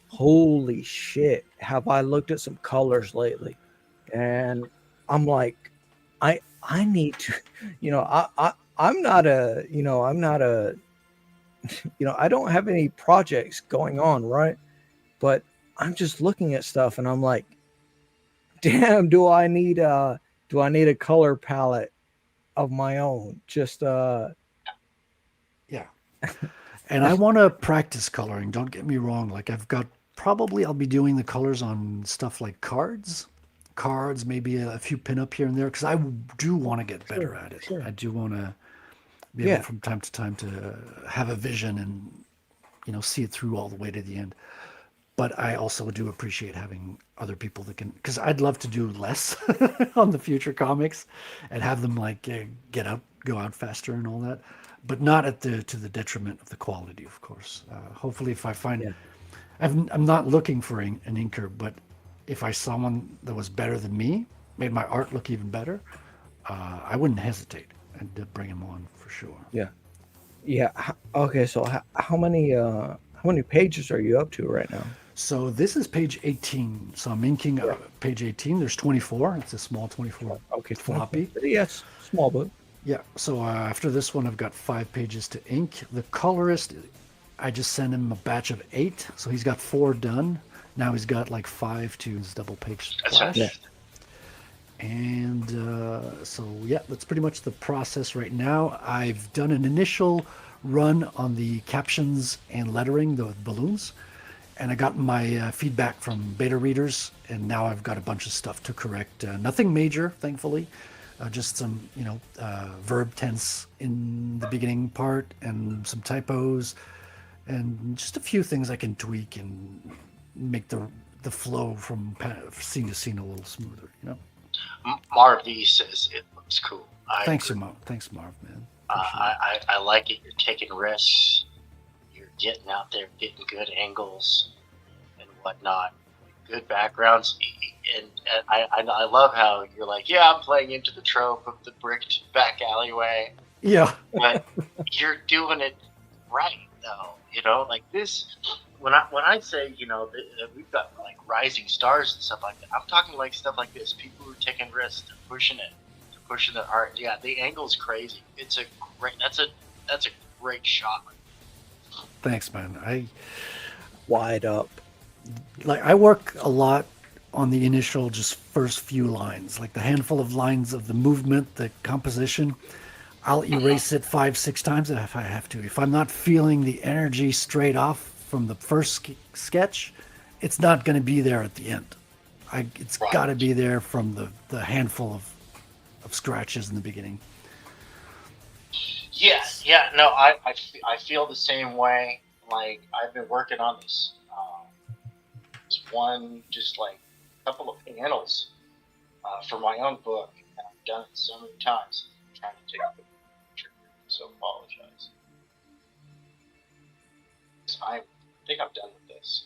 holy shit, have I looked at some colors lately, and I'm like, I need to, I'm not a, I don't have any projects going on, right? But I'm just looking at stuff and I'm like, damn, do I need a color palette of my own? Just Yeah. And I want to practice coloring. Don't get me wrong. Like I'll be doing the colors on stuff like cards, maybe a few pinup here and there. Cause I do want to get better at it. sure. I do want to be able from time to time to have a vision and, see it through all the way to the end. But I also do appreciate having other people that can, because I'd love to do less on the future comics and have them like go out faster and all that, but not to the detriment of the quality, of course. Hopefully, if I find, I'm not looking for an inker, but if I saw someone that was better than me, made my art look even better, I wouldn't hesitate and bring him on for sure. Yeah. Okay. So how many pages are you up to right now? So this is page 18. So I'm inking page 18. There's 24. It's a small 24 floppy. Yes, small book. Yeah. So after this one, I've got 5 pages to ink. The colorist, I just sent him a batch of 8. So he's got 4 done. Now he's got like 5 to his double page splash. Yeah. And so, that's pretty much the process right now. I've done an initial run on the captions and lettering, the balloons. And I got my feedback from beta readers, and now I've got a bunch of stuff to correct. Nothing major, thankfully. Just some, verb tense in the beginning part, and some typos, and just a few things I can tweak and make the flow from scene to scene a little smoother. Marv V says it looks cool. Thanks, Marv, man. I like it. You're taking risks. You're getting out there, getting good angles and whatnot, good backgrounds, and I love how you're like, I'm playing into the trope of the bricked back alleyway. Yeah, but you're doing it right, though. Like this. When I say that we've got like rising stars and stuff like that, I'm talking like stuff like this. People who are taking risks, they're pushing the art. Yeah, the angle's crazy. That's a great shot. Thanks, man. Wide up. Like I work a lot on the initial just first few lines, like the handful of lines of the movement, the composition. I'll erase it 5-6 times if I have to. If I'm not feeling the energy straight off from the first sketch, it's not going to be there at the end. It's got to be there from the handful of scratches in the beginning. No, I feel the same way. Like I've been working on this one, just like a couple of panels for my own book. And I've done it so many times. I'm trying to take a picture, so apologize. I think I'm done with this.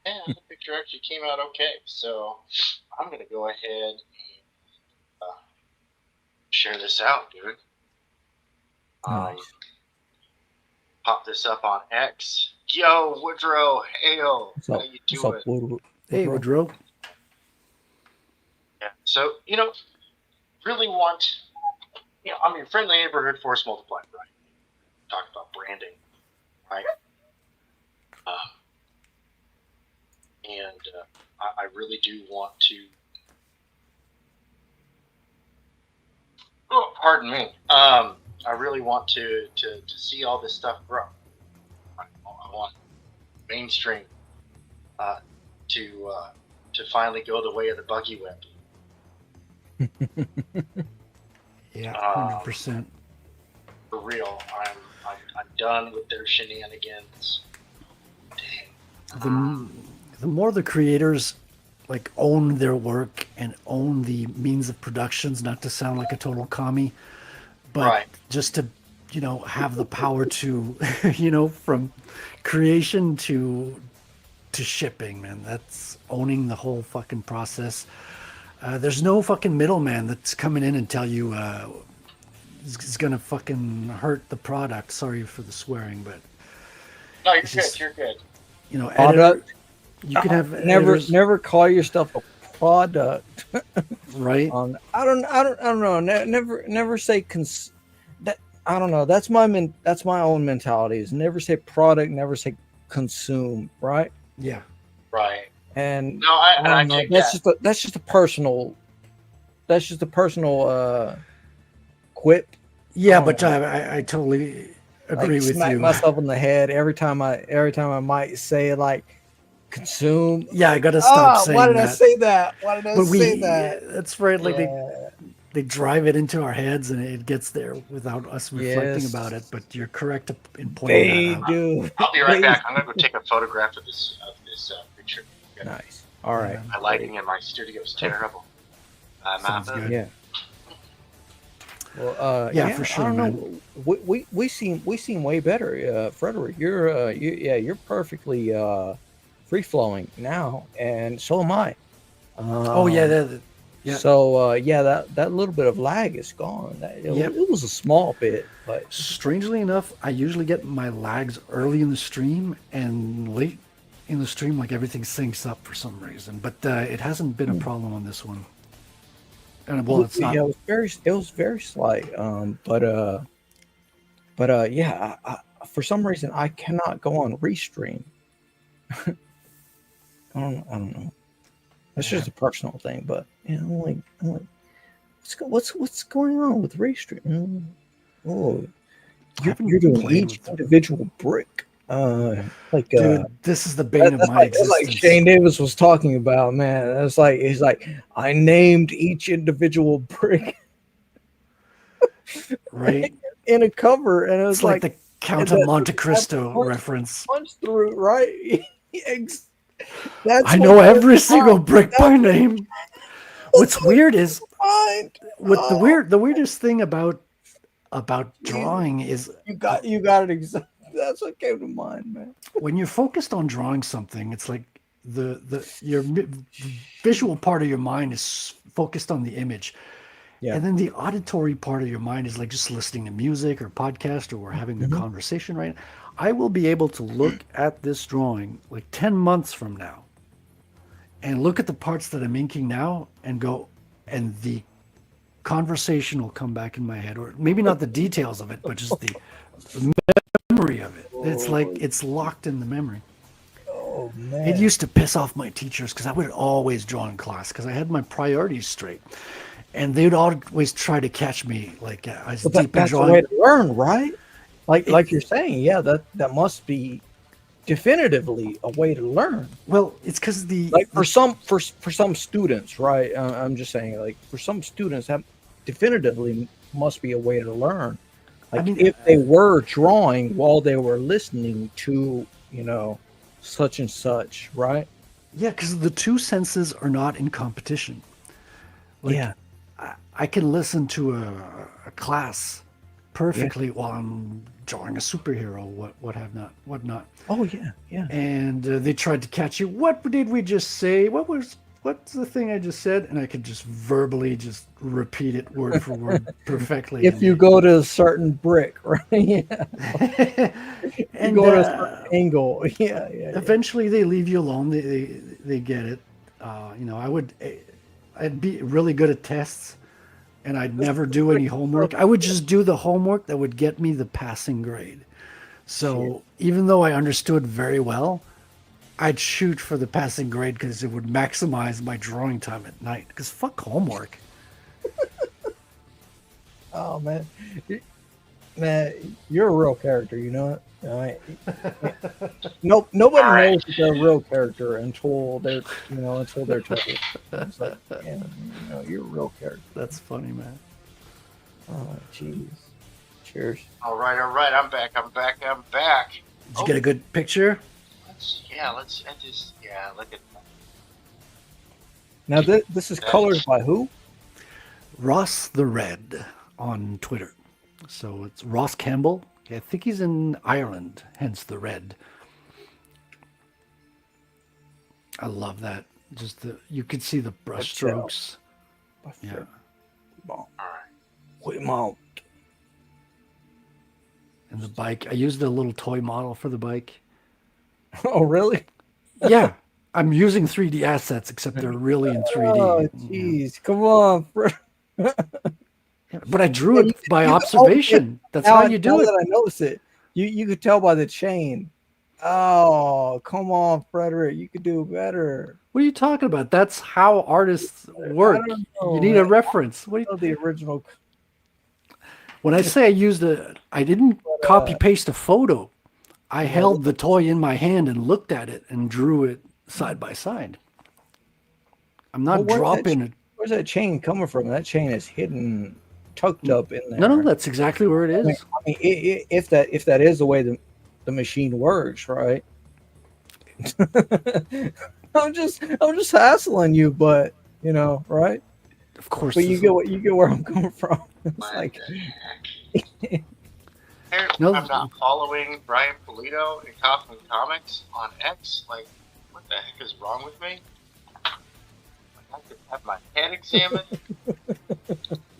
And the picture actually came out okay, so I'm gonna go ahead and share this out, dude. Nice. Pop this up on X. Yo, Woodrow, hail. How you doing? Hey, Woodrow. Yeah. So, really want, I'm your friendly neighborhood force multiplier, right? Talk about branding, right? I really do want to. Oh, pardon me. I really want to see all this stuff grow. I want mainstream to finally go the way of the buggy whip. Yeah, 100%. For real, I'm done with their shenanigans. Dang. The more the creators like own their work and own the means of productions, not to sound like a total commie, but just to have the power to from creation to shipping, man. That's owning the whole fucking process. There's no fucking middleman that's coming in and tell you it's gonna fucking hurt the product. Sorry for the swearing, but no, you're good. You're good. Editor, Product. you can have never call yourself a product. right? I don't know. Never say that. I don't know. That's my own mentality. Is never say product, never say consume. Right. Yeah. Right. And No, I don't know, take that. that's just a personal quip. Yeah, don't but know. I totally agree Like with smack you. myself in the head every time I might say like consume. Yeah, I Like, gotta stop why saying did I that. say that? Why did I But say that? that's right. Like Yeah. they drive it into our heads, and it gets there without us reflecting about it. Yes, But you're correct in pointing that they out. do. I'll be right They back. I'm gonna go take a photograph of this picture. Okay. nice. All right. My lighting in my studio is terrible. Sounds Martha? good. Yeah. Well, Yeah, for sure, I don't man. know. We seem way better, Frederick. You're perfectly free flowing now, and so am I. Oh yeah, yeah. So that little bit of lag is gone. Yep. It was a small bit, but Strangely enough, I usually get my lags early in the stream and late in the stream, like everything syncs up for some reason. But it hasn't been a problem on this one. And well, it's not. yeah, it was very slight. Yeah, for some reason I cannot go on restream. I don't know. That's just a personal thing, but I'm like, what's going on with restream? Oh, I haven't you're doing played each with them. individual brick. Dude, this is the bane of my that's like existence. Shane Davis was talking about, man. That's like he's like, I named each individual brick Right? in a cover, and it was It's like the Count of that- Monte that Cristo punch- reference. punch through, right? That's I what know came every to single mind. brick by name. What's weird is Mind. the weirdest thing about drawing is You got it exactly. That's what came to mind, man. when you're focused on drawing something, it's like your visual part of your mind is focused on the image. Yeah. And then the auditory part of your mind is like just listening to music or podcast, or we're having a Mhm. conversation, right? I will be able to look at this drawing like 10 months from now and look at the parts that I'm inking now and go, and the conversation will come back in my head, or maybe not the details of it, but just the memory of it. It's like it's locked in the memory. Oh man. It used to piss off my teachers because I would always draw in class because I had my priorities straight. And they'd always try to catch me like I was deep in That's a drawing. way to learn, right? Like you're saying, yeah, that must be definitively a way to learn. Well, it's because Like for some students, right? I'm just saying, like for some students, that definitively must be a way to learn. Like I mean, if they were drawing while they were listening to, such and such, right? yeah, because the two senses are not in competition. Like, Yeah. I can listen to a class perfectly while I'm drawing a superhero, whatnot. Oh yeah, yeah. And they tried to catch you. What did we just say? What's the thing I just said? And I could just verbally just repeat it word for word perfectly. If you go to a certain brick, right? Yeah. And You go to a certain angle. Yeah. eventually they leave you alone. They get it. I'd be really good at tests, and I'd never do any homework. I would just do the homework that would get me the passing grade. So even though I understood very well, I'd shoot for the passing grade because it would maximize my drawing time at night. Because fuck homework. Oh man, you're a real character. You know it. Nope. Nobody knows that they're a real character until they're told. It's like, you're a real character. That's funny, man. Oh, jeez. Cheers. All right. I'm back. Did you get a good picture? Let's end this. Yeah, look at that. Now this is colored by who? Ross the Red on Twitter. So it's Ross Campbell. I think he's in Ireland, hence the red. I love that. You could see the brush strokes. Yeah. All right. Wait, Mount. And the bike. I used a little toy model for the bike. Oh, really? Yeah. I'm using 3D assets, except they're really in 3D. Oh, jeez, come on, Fred. But I drew it by You- observation. That's now how I- you now do it. that I notice it, you could tell by the chain. Oh, come on, Frederick, you could do better. What are you talking about? That's how artists work. don't You know, need a man. reference. What do you, Oh, the original. when I say I didn't copy paste a photo. I held the toy in my hand and looked at it and drew it side by side. I'm not dropping it. Where's that chain coming from? That chain is hidden, tucked up in there. No, that's exactly where it is. I mean, if that is the way the machine works, right? I'm just hassling you, but right? Of course. But you get where I'm coming from. It's like, No. I'm not following Brian Polito and Kaufman Comics on X. Like, what the heck is wrong with me? I could have my head examined.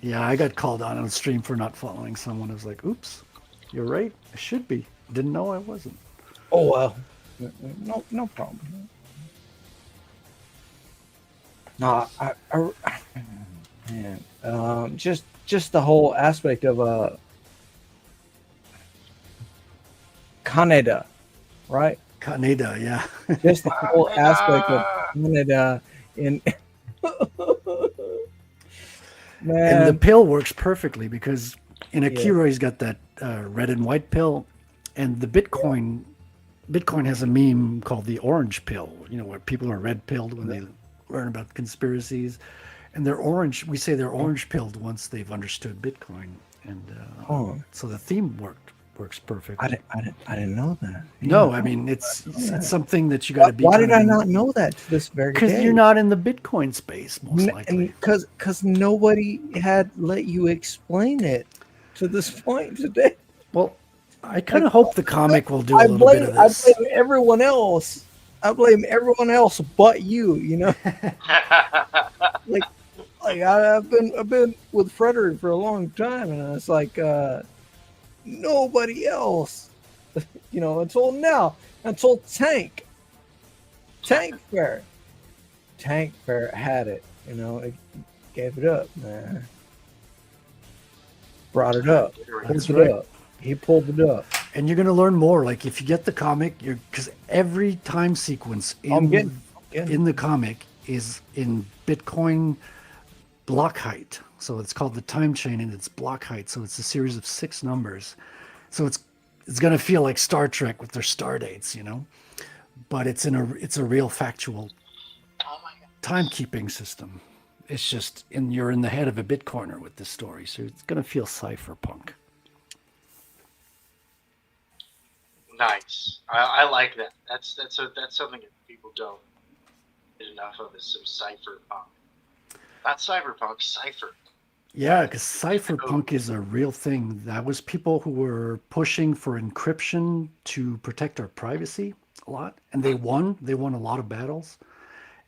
Yeah, I got called on stream for not following someone. I was like, oops, you're right. I should be. Didn't know I wasn't. oh well, no problem. No, man, just the whole aspect of Canada, right? Canada, yeah. Just the whole aspect of Canada in man. And the pill works perfectly because in Akira he's got that red and white pill, and the Bitcoin has a meme called the orange pill. Where people are red pilled when they learn about conspiracies, and they're orange. We say they're orange pilled once they've understood Bitcoin, and so the theme works perfectly. I didn't know that. No, I mean it's something that you got to be. Why did I not know that to this very day? Because you're not in the Bitcoin space, most likely. Because nobody had let you explain it to this point today. Well, I kind of hope the comic will do a little bit of this. I blame everyone else. I blame everyone else but you. like I've been with Frederick for a long time, and it's like nobody else. Until now, until Tank Fair had it. It gave it up, man. Brought it up. He pulled it up. And you're going to learn more. Like if you get the comic, because every time sequence in the comic is in Bitcoin block height. So it's called the time chain, and it's block height. So it's a series of 6 numbers. So it's going to feel like Star Trek with their star dates, but it's a real factual timekeeping system. It's just you're in the head of a Bitcoiner with this story. So it's going to feel cypherpunk. Nice. I like that. That's something that people don't get enough of, is some cypherpunk. Not cyberpunk, cipher. Yeah, because cypherpunk is a real thing. That was people who were pushing for encryption to protect our privacy a lot, and they won. They won a lot of battles,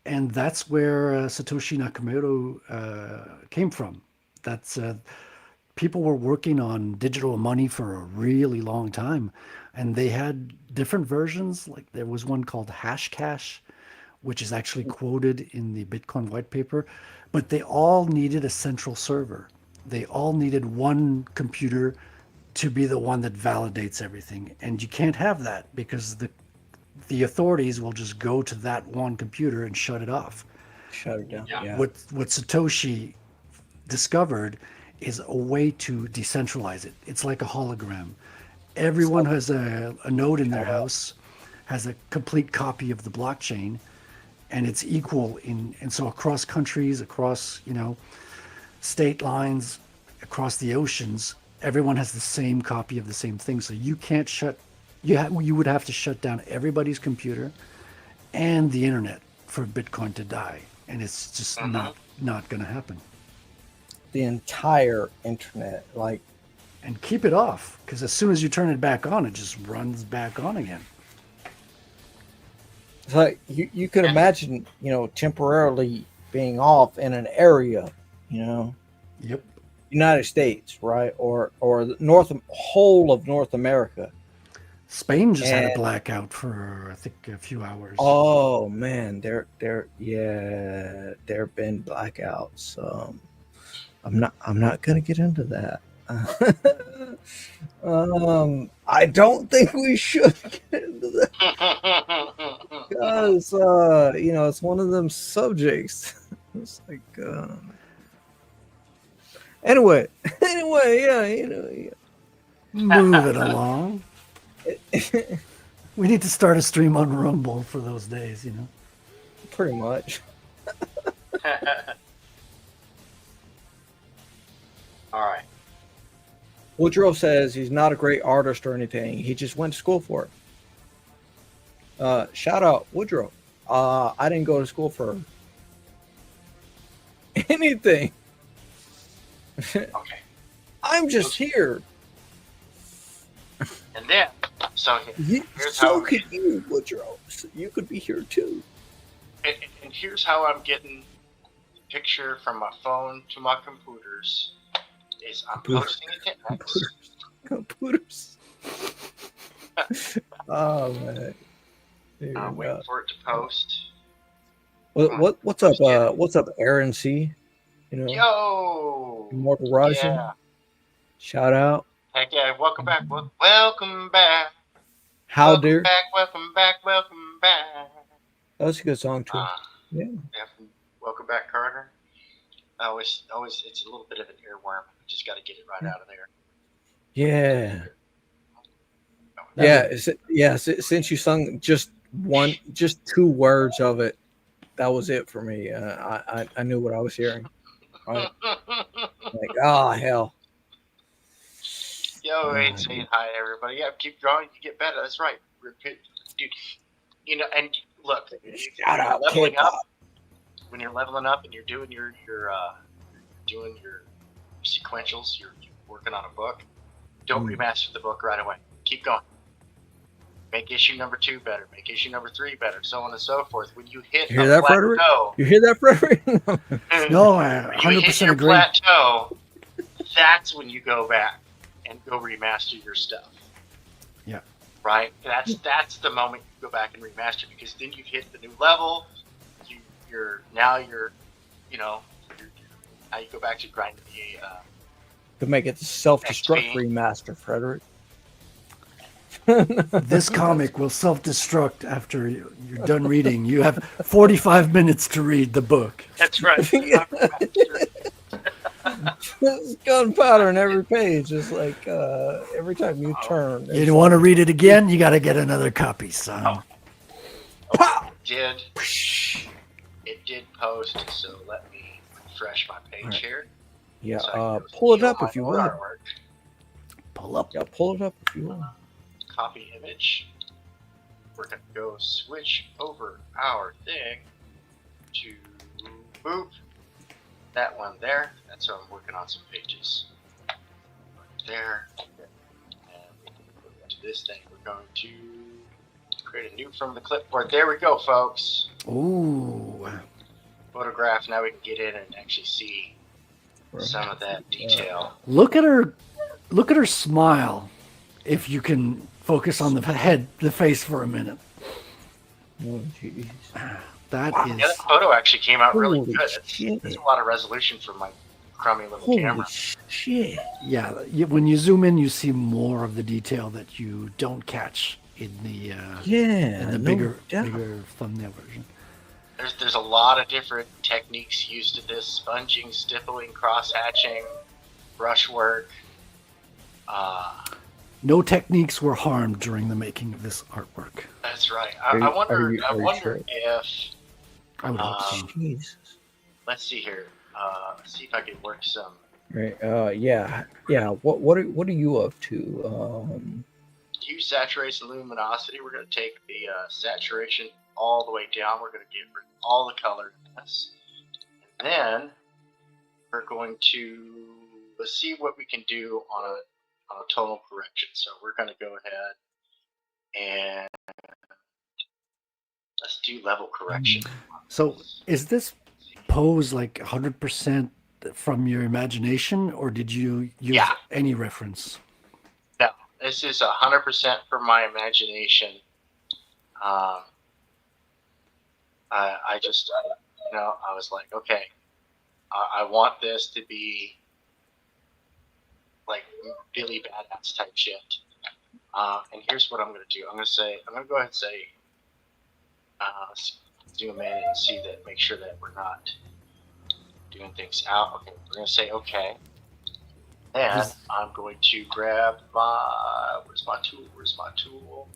and that's where Satoshi Nakamoto came from. That's people were working on digital money for a really long time, and they had different versions. Like there was one called Hashcash, which is actually quoted in the Bitcoin white paper, but they all needed a central server. They all needed one computer to be the one that validates everything. And you can't have that because the authorities will just go to that one computer and shut it off. Shut it down. Yeah. What Satoshi discovered is a way to decentralize it. It's like a hologram. Everyone has a node in their house, has a complete copy of the blockchain, and it's equal and so across countries, across state lines, across the oceans, everyone has the same copy of the same thing. So you can't you would have to shut down everybody's computer and the internet for Bitcoin to die, and it's just not going to happen. The entire internet, and keep it off, because as soon as you turn it back on, it just runs back on again. it's like you could imagine, temporarily being off in an area, Yep. United States, right, or the whole of North America. Spain just had a And- blackout for I think a few hours. Oh man, there have been blackouts. I'm not gonna get into that. I don't think we should get into that because it's one of them subjects. It's like anyway, yeah. Move it along. We need to start a stream on Rumble for those days, Pretty much. All right. Woodrow says he's not a great artist or anything. He just went to school for it. Shout out Woodrow. I didn't go to school for anything. Okay. I'm just here. And then, so here's So how could you, Woodrow. So you could be here too. and here's how I'm getting the picture from my phone to my computers. Is I'm posting it to X. Computers. Oh man. Dude, I'm waiting for it to post. what's up? What's up, Aaron C? Yo! Immortal Rising. Yeah. Shout out. Heck yeah, welcome back. Welcome back. How welcome dear. back, welcome back, welcome back. That's a good song too. Yeah. Welcome back, Carter. Always, it's a little bit of an earworm. Just got to get it right out of there. Yeah. Since you sung just 2 words of it, that was it for me. I knew what I was hearing. Right? Like, oh hell. Yo, ain't saying hi to everybody. Yeah, keep drawing, you get better. That's right. Repeat, dude. And look, Shout out leveling K-pop. up. When you're leveling up and you're doing your sequentials, you're working on a book. Don't remaster the book right away. Keep going. Make issue number 2 better. Make issue number 3 better. So on and so forth. When you hit You hear that, Frederick? plateau, You hear that, Frederick? No, I when you hit 100% your agree. plateau, that's when you go back and go remaster your stuff. Yeah. Right? That's the moment you go back and remaster, because then you've hit the new level. Now you go back to grinding the To make it self-destruct XP. remaster, Frederick. This comic will self-destruct after you're done reading. You have 45 minutes to read the book. That's right. There's gunpowder in every page. It's like every time you turn. You want to read it again? You got to get another copy, son. Pow! It did post, so let me refresh my page Right. here. Yeah, So I can go pull it see up all if you my want. artwork. Pull up. Yeah, pull it up if you want. Copy image. We're gonna go switch over our thing to boop. That one there. That's how I'm working on some pages. Right there. And we can go to this thing. We're going to create a new from the clipboard. There we go, folks. Ooh. Photograph. Now we can get in and actually see some of that detail. Look at her smile. If you can focus on the face for a minute. Oh, jeez. That Yeah, that photo actually came out really Holy good. shit. There's a lot of resolution for my crummy little Holy camera. shit. Yeah, when you zoom in, you see more of the detail that you don't catch in the bigger thumbnail version. There's a lot of different techniques used to this: sponging, stippling, cross hatching, brushwork. No techniques were harmed during the making of this artwork. That's right. Are you- I wonder are you sure? if I would hope so. Jesus. let's see here. Let's see if I can work some. Right. Yeah. What are you up to? Hue, saturation, luminosity. We're going to take the saturation all the way down. We're going to give rid of all the color in this. And then we're going to, let's see what we can do on a tonal correction. So we're going to go ahead and let's do level correction. So is this pose like 100% from your imagination, or did you use any reference? No, This is 100% from my imagination. I just, I was like, okay, I want this to be like Billy Badass type shit. And here's what I'm going to do. I'm going to go ahead and say, let's zoom in and see that, make sure that we're not doing things out. Okay, we're going to say, okay. And I'm going to grab where's my tool?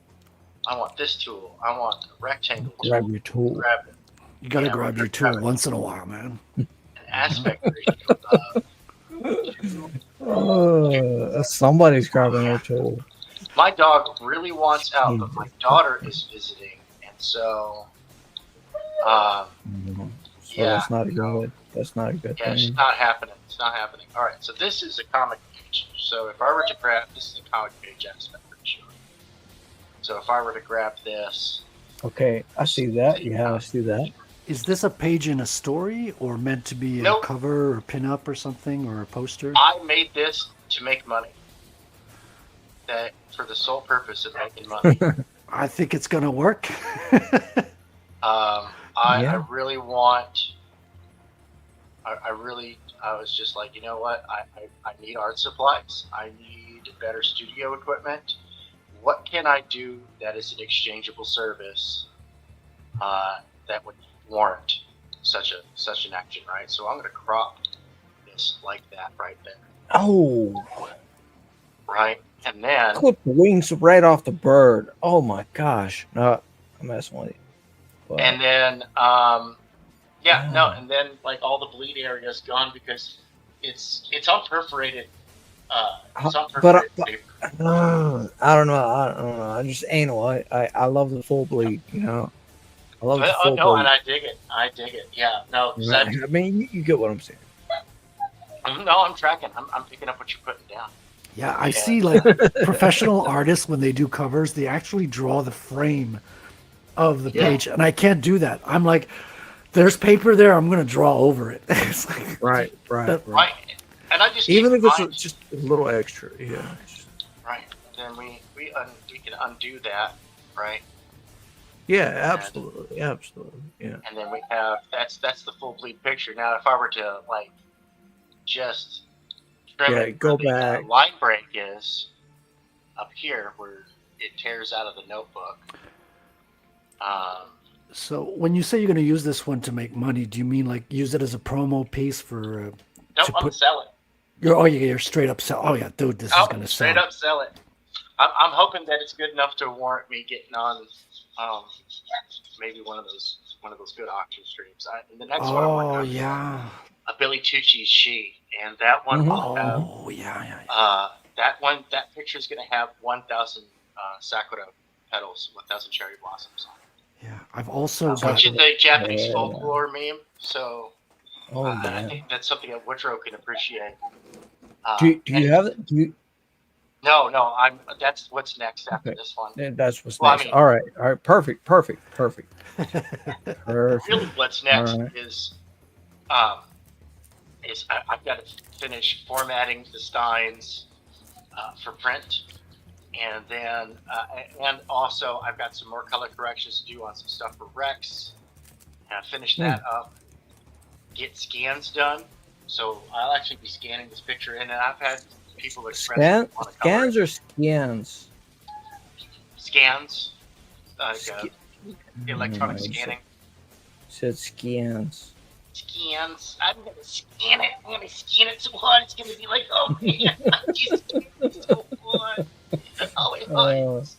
I want this tool. I want the rectangle tool. Grab your tool. Grab it. You got to grab your tool once in a while, man. An aspect ratio of somebody's grabbing their tool. my dog really wants out, but my daughter is visiting, and so that's not good. That's not a good thing. It's not happening. It's not happening. All right, so this is a comic page. So if I were to grab, this is a comic page aspect ratio. So if I were to grab this, okay, I see that. Yeah, I see that. Is this a page in a story, or meant to be a cover or pin up or something, or a poster? I made this to make money. That for the sole purpose of making money. I think it's gonna work. I really want. I was just like, you know what? I need art supplies. I need better studio equipment. What can I do that is an exchangeable service that would warrant such an action, right? So I'm going to crop this like that right there. Oh. Right, and then clip the wings right off the bird. Oh my gosh! No, I'm messing with you. But, and then and then like all the bleed area is gone because it's unperforated. It's unperforated paper. I don't know. I just ain't I love the full bleed. I love the full bleed. And I dig it. Yeah, no. I mean, you get what I'm saying. No, I'm tracking. I'm picking up what you're putting down. Yeah, I see like professional artists when they do covers, they actually draw the frame of the page, and I can't do that. I'm like, there's paper there, I'm going to draw over it. It's like, right. And I just even if it's just a little extra, right. Then we can undo that, right? Yeah, absolutely, yeah. And then we have that's the full bleed picture. Now, if I were to like just go back. The line break is up here where it tears out of the notebook. So when you say you're going to use this one to make money, do you mean like use it as a promo piece for? Nope, I'm sell it. You're straight up sell. Oh yeah, dude, this is going to sell. Straight up sell it. I'm hoping that it's good enough to warrant me getting on maybe one of those good auction streams. And the next one I'm working on a Billy Tucci's She, and that one will have, that picture is going to have 1,000 sakura petals, 1,000 cherry blossoms on it. Yeah, I've also which is a Japanese folklore meme, so I think that's something that Woodrow can appreciate. Do you have it? No, that's what's next after this one. That's what's next. I mean, all right, perfect. Really, what's next is I've got to finish formatting the steins for print, and then and also I've got some more color corrections to do on some stuff for Rex. And finish that up, get scans done. So I'll actually be scanning this picture in, and I've had people express scans or scans. Scans, electronic scanning. Said scans. Scans. I'm gonna scan it. I'm gonna scan it so hard it's gonna be like, oh man, it's so fun. Oh, it hurts.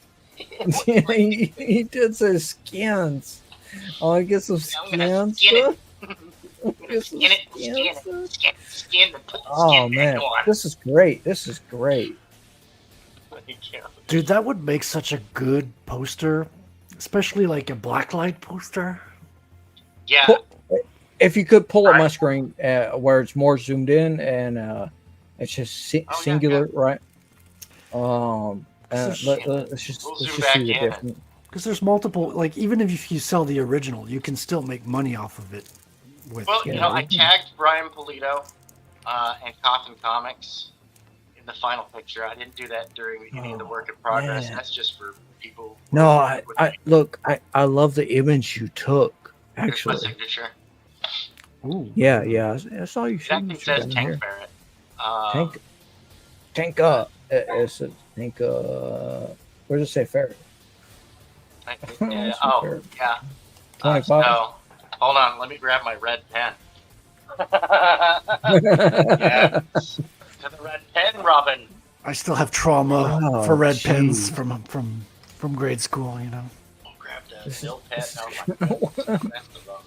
He did say scans. Oh, I get some scans. Oh man, this is great. Dude, that would make such a good poster, especially like a blacklight poster. Yeah. If you could pull up my screen where it's more zoomed in and it's just singular, right? Let's just see the difference. Because there's multiple, like even if you sell the original, you can still make money off of it. I tagged Brian Polito and Coffin Comics in the final picture. I didn't do that during any of the work in progress. man. That's just for people. No, I love the image you took. Here's my Actually, signature. Ooh. yeah. I saw you. It actually says Tank Ferret. Tank. It says Tank. Where does it say ferret? Yeah, It's oh, ferret. yeah. 25. So, hold on. Let me grab my red pen. Yes. To the red pen, Robin. I still have trauma Oh, for red geez. pens from grade school, you know. We'll grab the This bill is- pen. this Oh is- my god. That's the wrong.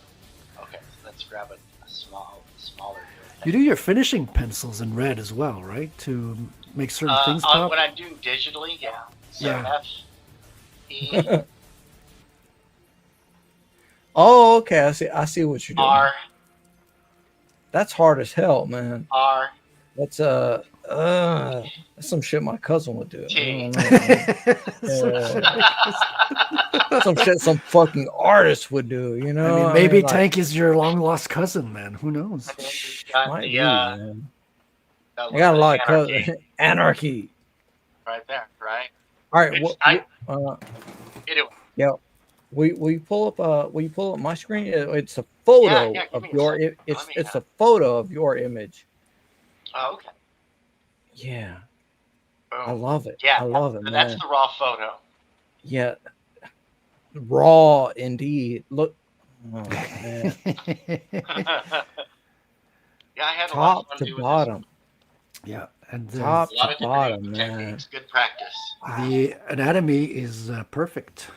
Okay, let's grab a smaller bill pen. You do your finishing pencils in red as well, right? To make certain things pop? When I'm doing digitally, yeah. So Yeah. F, E, Oh, okay. I see what you're doing. R, That's hard as hell, man. R, That's that's some shit my cousin would do. I T. don't know, man. Some shit some fucking artist would do, you know? I mean, maybe like, Tank is your long lost cousin, man. Who knows? and then you've got might the, be, man. the I got a lot of anarchy cousins. Anarchy. right there, right? All right, Which what, Anyway, will you pull up my screen? It's a photo Yeah, give of me a your second. it's Let me it's have- a photo of your image. oh, okay. Yeah. Boom. I love it. Yeah, I love it, that's man. the raw photo. Yeah. Raw indeed. Look. Oh, man. Yeah, I had a lot of Top fun to doing bottom. Yeah, and Top this. A lot to of different bottom, man. techniques. Good practice. the anatomy is perfect.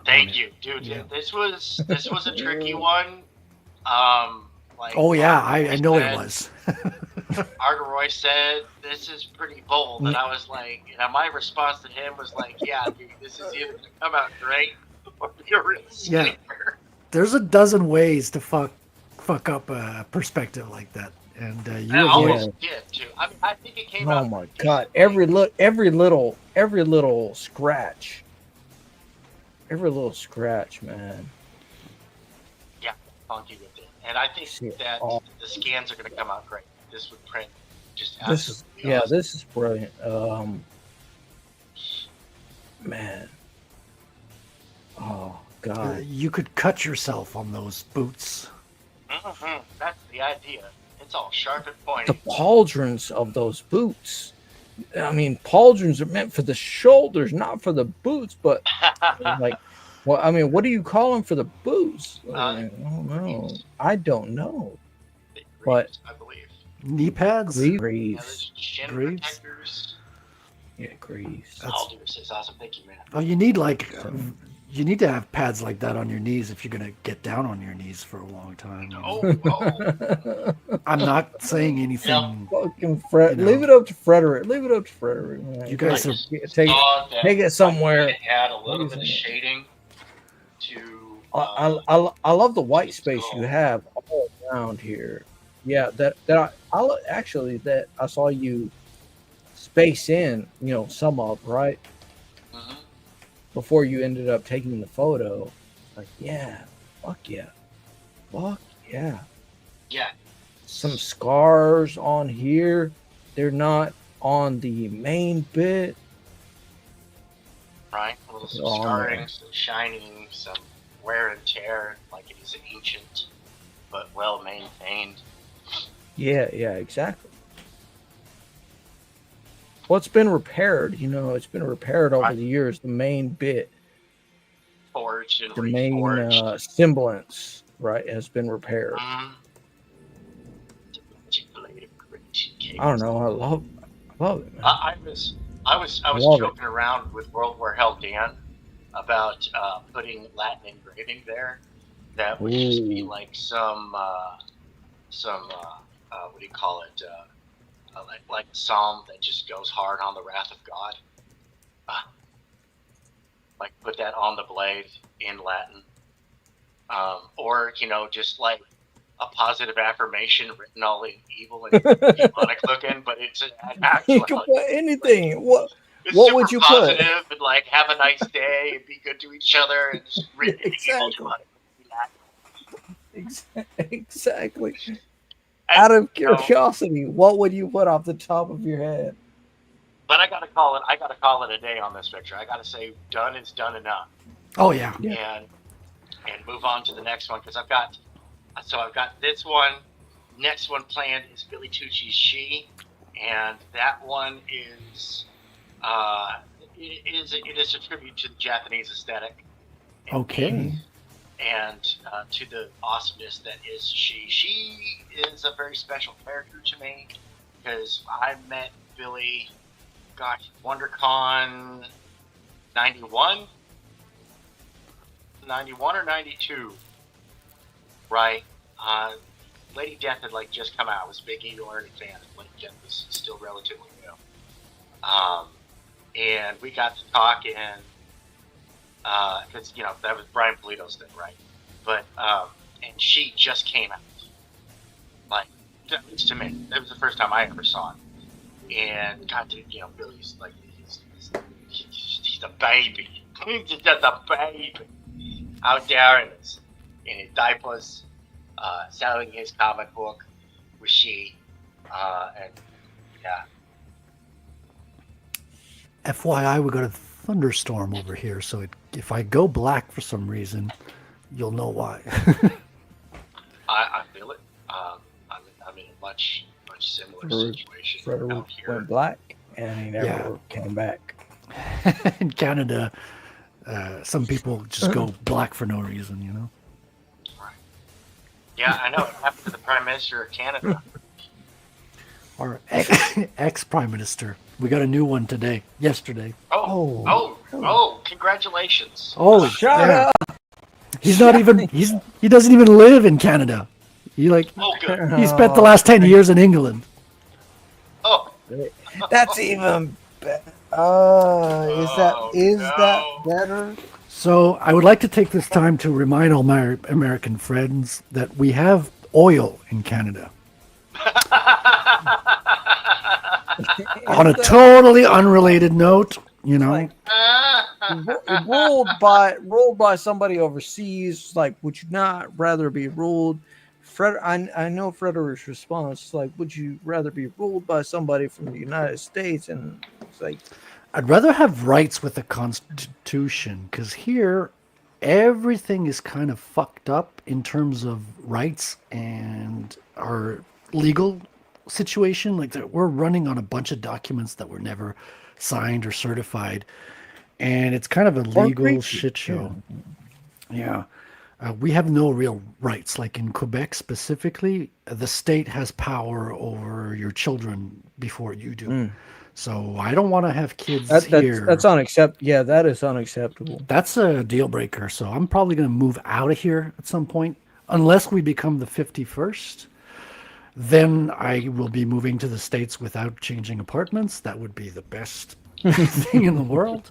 Thank you, dude. Yeah. This was a tricky one. Like Oh yeah, I know it said- was. Argaroy said this is pretty bold, and I was like, my response to him was like, yeah, dude, this is either gonna come out great or be a real Yeah. sleeper. There's a dozen ways to fuck up a perspective like that, and you I avoid. almost did too. I mean, I think it came out. Oh my god. Every little scratch. Every little scratch, man. funky with it, and I think Shit. that Oh. the scans are gonna come out great. This would print just This is absolutely awesome. this is brilliant. Man. Oh god. You could cut yourself on those boots. Mhm. That's the idea. It's all sharp and The pointy. pauldrons of those boots. I mean, pauldrons are meant for the shoulders, not for the boots, but like, well, I mean, what do you call them for the boots? I don't know. I don't know. But- I believe. Knee pads. Yeah, Greaves. there's shin Greaves? protectors. Yeah, greaves. Aldous is awesome. Thank you, man. Oh, you need you need to have pads like that on your knees if you're gonna get down on your knees for a long time. Oh, I'm not saying anything. Fucking Fred. You know. Leave it up to Frederick. Leave it up to Frederick. Man. You guys I are- just take saw that take it somewhere. It had a What little is bit of it? shading to. I love the white space you have all around here. Yeah, actually that I saw you space in, some of, right? Mhm. Before you ended up taking the photo. Like, yeah, fuck yeah. Fuck yeah. Yeah, Some scars on here. They're not on the main bit. right. A little some Oh, scarring, man. some shining, some wear and tear, like it is ancient but well maintained. Yeah, exactly. Well, it's been repaired, it's been repaired over Right. the years. The main bit, Forged and the main reforged. semblance, right, has been repaired. Mhm. I don't know. I love it, man. I was love it. joking around with World War Hell Dan about putting Latin engraving there. That would just be Ooh. like some what do you call it? Like a psalm that just goes hard on the wrath of God. Like put that on the blade in Latin, or just like a positive affirmation written all in evil and demonic looking, but it's an You actual. can put anything. What It's what super would you put? positive and like have a nice day and be good to each other and just written in evil Exactly. demonic. Exactly. Out of curiosity, what would you put off the top of your head? But I gotta call it a day on this picture. I gotta say, done is done enough. Oh yeah. And move on to the next one because I've got this one. Next one planned is Billy Tucci's She, and that one is it is a tribute to the Japanese aesthetic. Okay. And to the awesomeness that is She. She is a very special character to me because I met Billy, gosh, WonderCon 91 or 92, right? Lady Death had like just come out. I was a big Eagle Ernie fan, and Lady Death was still relatively new. And we got to talk, and because that was Brian Polito's thing, right? But and She just came out. Like, at least to me, that was the first time I ever saw it. And got to Billy's like he's a baby. He's just a baby out there in his diapers, selling his comic book with She, and yeah. FYI, we got a thunderstorm over here, so if I go black for some reason, you'll know why. I feel it. I'm in a much similar situation Frederick out here. went black, and he never came back. In Canada, some people just go black for no reason, Right. Yeah, I know. It happened to the Prime Minister of Canada. Our ex-Prime Minister. We got a new one yesterday. Oh, congratulations. Oh, Shut up! He's not even, he doesn't even live in Canada. Good. He spent the last 10 years in England. Oh. That's even better. Is that better? So I would like to take this time to remind all my American friends that we have oil in Canada. On a totally unrelated note, ruled by somebody overseas. Like, would you not rather be ruled? I know Frederick's response. Like, would you rather be ruled by somebody from the United States? And it's like, I'd rather have rights with the Constitution, because here everything is kind of fucked up in terms of rights and our legal situation. Like, we're running on a bunch of documents that were never signed or certified, and it's kind of a legal shit show. Yeah. We have no real rights. Like in Quebec specifically, the state has power over your children before you do. So I don't want to have kids here. That's unacceptable. Yeah, that is unacceptable. That's a deal breaker. So I'm probably going to move out of here at some point, unless we become the 51st. Then I will be moving to the States without changing apartments. That would be the best thing in the world.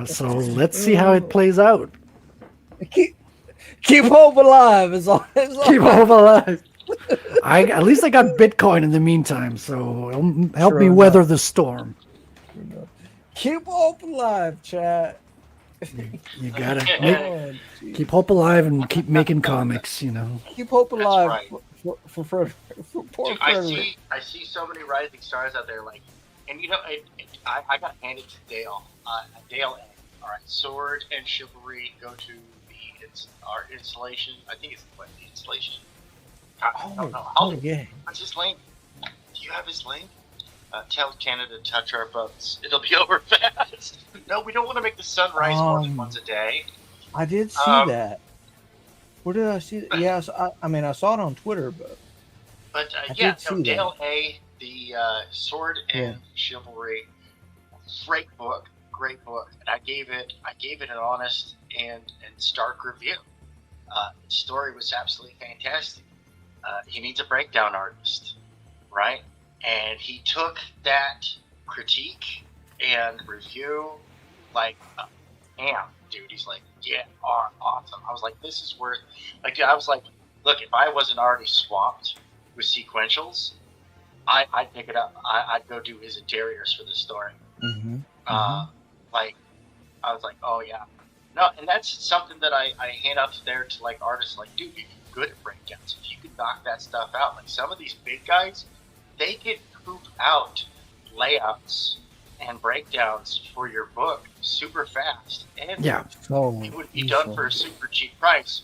So let's see how it plays out. Keep hope alive. Keep hope alive. At least I got Bitcoin in the meantime, so it'll help me weather the storm. Keep hope alive, chat. You gotta keep hope alive and keep making comics. Keep hope alive. Right. For poor Frederick. I see so many rising stars out there, like, and I got handed to Dale. Dale A. All right, Sword and Chivalry go to our installation. I think it's the installation. I don't know. Yeah. What's his link? Do you have his link? Tell Canada to touch our boats. It'll be over fast. No, we don't want to make the sun rise more than once a day. I did see that. Where did I see that? Yeah, I saw it on Twitter, but Dale A, the Sword and Chivalry, great book, and I gave it an honest and stark review. The story was absolutely fantastic. He needs a breakdown artist, right? And he took that critique and review like dude. He's like, yeah, awesome. I was like, this is worth. Like, I was like, look, if I wasn't already swamped with sequentials, I'd pick it up. I'd go do his interiors for this story. Like, I was like, oh yeah, no, and that's something that I hand out there to like artists. Like, dude, you're good at breakdowns. If you can knock that stuff out, like some of these big guys, they get pooped out layouts and breakdowns for your book super fast, and Yeah, So it would be done for a super cheap price.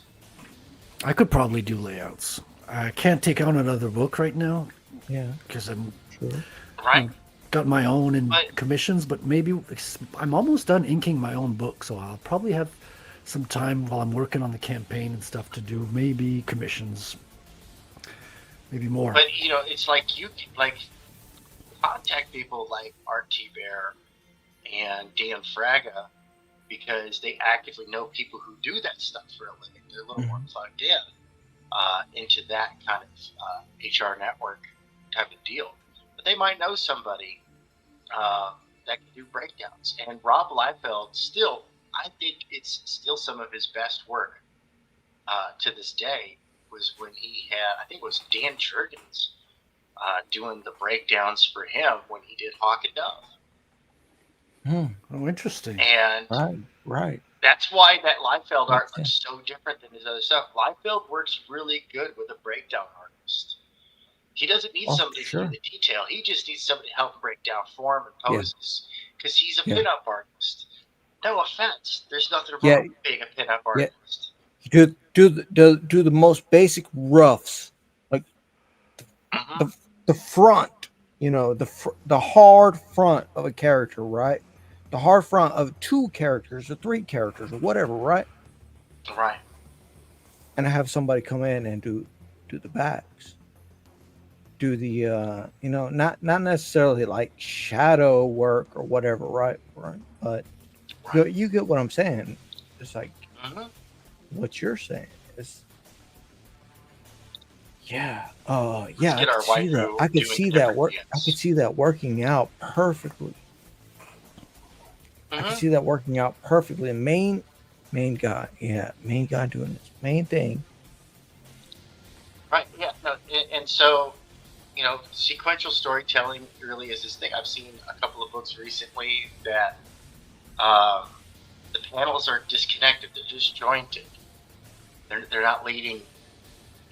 I could probably do layouts. I can't take on another book right now yeah, because I'm true. Right? got my own in But- commissions, but maybe I'm almost done inking my own book, so I'll probably have some time while I'm working on the campaign and stuff to do maybe commissions, maybe more. But you know, it's like you like contact people like Art T. Bear and Dan Fraga because they actively know people who do that stuff for a living. They're a little more plugged in into that kind of HR network type of deal. But they might know somebody that can do breakdowns. And Rob Liefeld still, I think it's still some of his best work to this day was when he had, I think it was Dan Jurgens doing the breakdowns for him when he did Hawk and Dove. Oh, interesting. And Right. that's why that Liefeld art Makes looks so different than his other stuff. Liefeld works really good with a breakdown artist. He doesn't need somebody to do the detail. He just needs somebody to help him break down form and poses because he's a pinup artist. No offense. There's nothing wrong with being a pinup artist. Do the most basic roughs, like the front, you know, the hard front of a character, right? The hard front of 2 characters or 3 characters or whatever, right? Right. And I have somebody come in and do the backs, do the you know, not necessarily like shadow work or whatever, right? But you get what I'm saying. It's like what you're saying is, yeah, yeah. I could see that work. I could see that working out perfectly. I can see that working out perfectly. And main guy, main guy doing this main thing. Right. Yeah. No. And so, you know, sequential storytelling really is this thing. I've seen a couple of books recently that the panels are disconnected. They're disjointed. They're not leading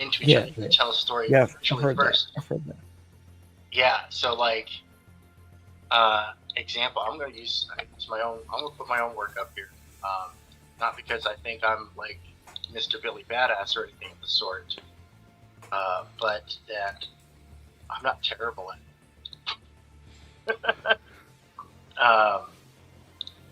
into each other. You tell a story virtually first. I've heard that. Yeah. So like, example, I'm going to use my own. I'm going to put my own work up here. Not because I think I'm like Mr. Billy Badass or anything of the sort, but that I'm not terrible at it.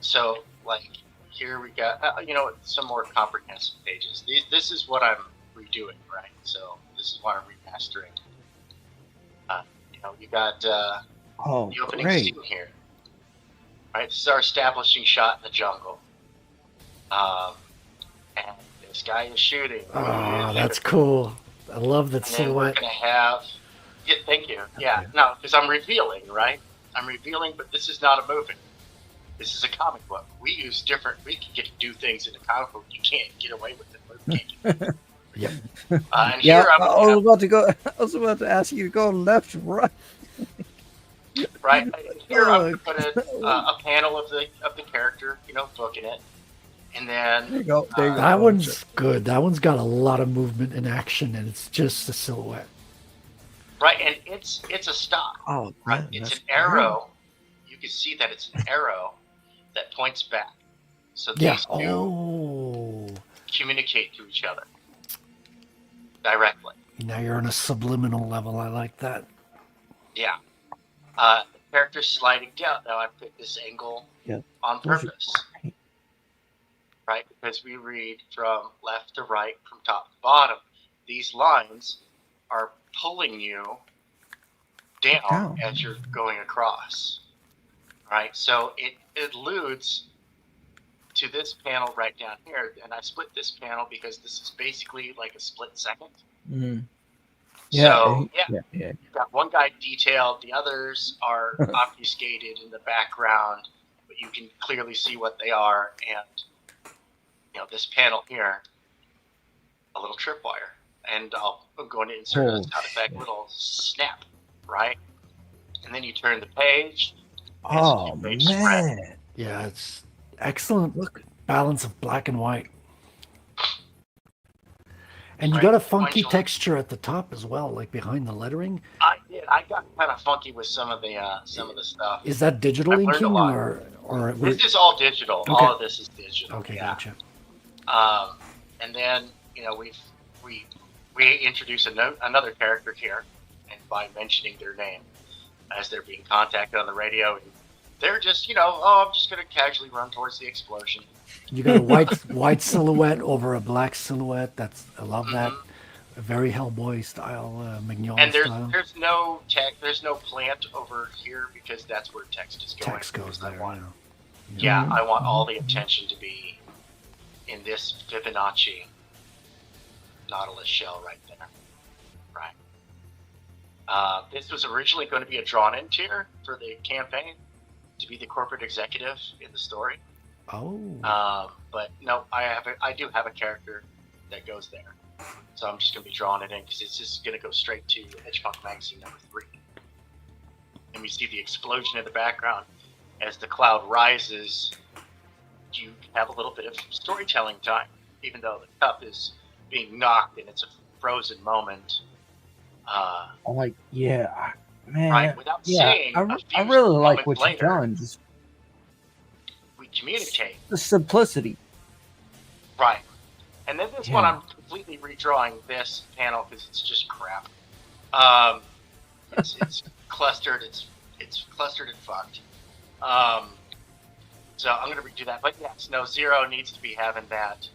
So like here we got you know, some more comprehensive pages. This is what I'm redoing, right? So this is what I'm remastering. You know, you got the opening scene here. Right, this is our establishing shot in the jungle. And this guy is shooting. Oh, that's cool. I love that silhouette. We're going to have... Yeah, thank you. Yeah, no, because I'm revealing, right? I'm revealing, but this is not a movie. This is a comic book. We use different... We can get to do things in a comic book you can't get away with it. Yep. And here I was about to ask you to go left, right. Right here, I'm going to put a panel of the character, you know, booking it, and then there you go. That one's good. That one's got a lot of movement and action, and it's just a silhouette. Right, and it's a stock. Oh, right. It's an arrow. You can see that it's an arrow that points back. So these two communicate to each other directly. Now you're on a subliminal level. I like that. Yeah. The character's sliding down. Now I picked this angle on purpose. Right? Because we read from left to right, from top to bottom. These lines are pulling you down as you're going across. Right? So it alludes to this panel right down here. And I split this panel because this is basically like a split second. Mm-hmm. So, you've got one guy detailed, the others are obfuscated in the background, but you can clearly see what they are. And, you know, this panel here, a litI'm going to insert a sound effect, little snap, right? And then you turn the page. Oh, man. Spread. Yeah, it's excellent. Look, balance of black and white. And you got a funky texture at the top as well, like behind the lettering. I did. did. I got kind of funky with some of the stuff. Is that digital I've learned a inking lot. or This is all digital. Okay. All of this is digital. okay, Yeah. gotcha. And then we introduce another character here, and by mentioning their name as they're being contacted on the radio, and they're just I'm just gonna casually run towards the explosion. You got a white silhouette over a black silhouette. I love that. A very Hellboy style, Mignon And style. there's no there's no plant over here because that's where text is going. Text goes there. Yeah, I want all the attention to be in this Fibonacci Nautilus shell right there. Right. This was originally going to be a drawn-in tier for the campaign to be the corporate executive in the story. Oh. But no, I do have a character that goes there. So I'm just going to be drawing it in because it's just going to go straight to EDGEPUNK Magazine number 3. And we see the explosion in the background. As the cloud rises, you have a little bit of storytelling time, even though the cup is being knocked and it's a frozen moment. Like, yeah, man. Right, without saying, I really like what later, you've done. Just we communicate. the simplicity. Right. And then this Yeah. one, I'm completely redrawing this panel because it's just crap. It's clustered. It's clustered and fucked. So I'm gonna redo that. But yes, no, Zero needs to be having that.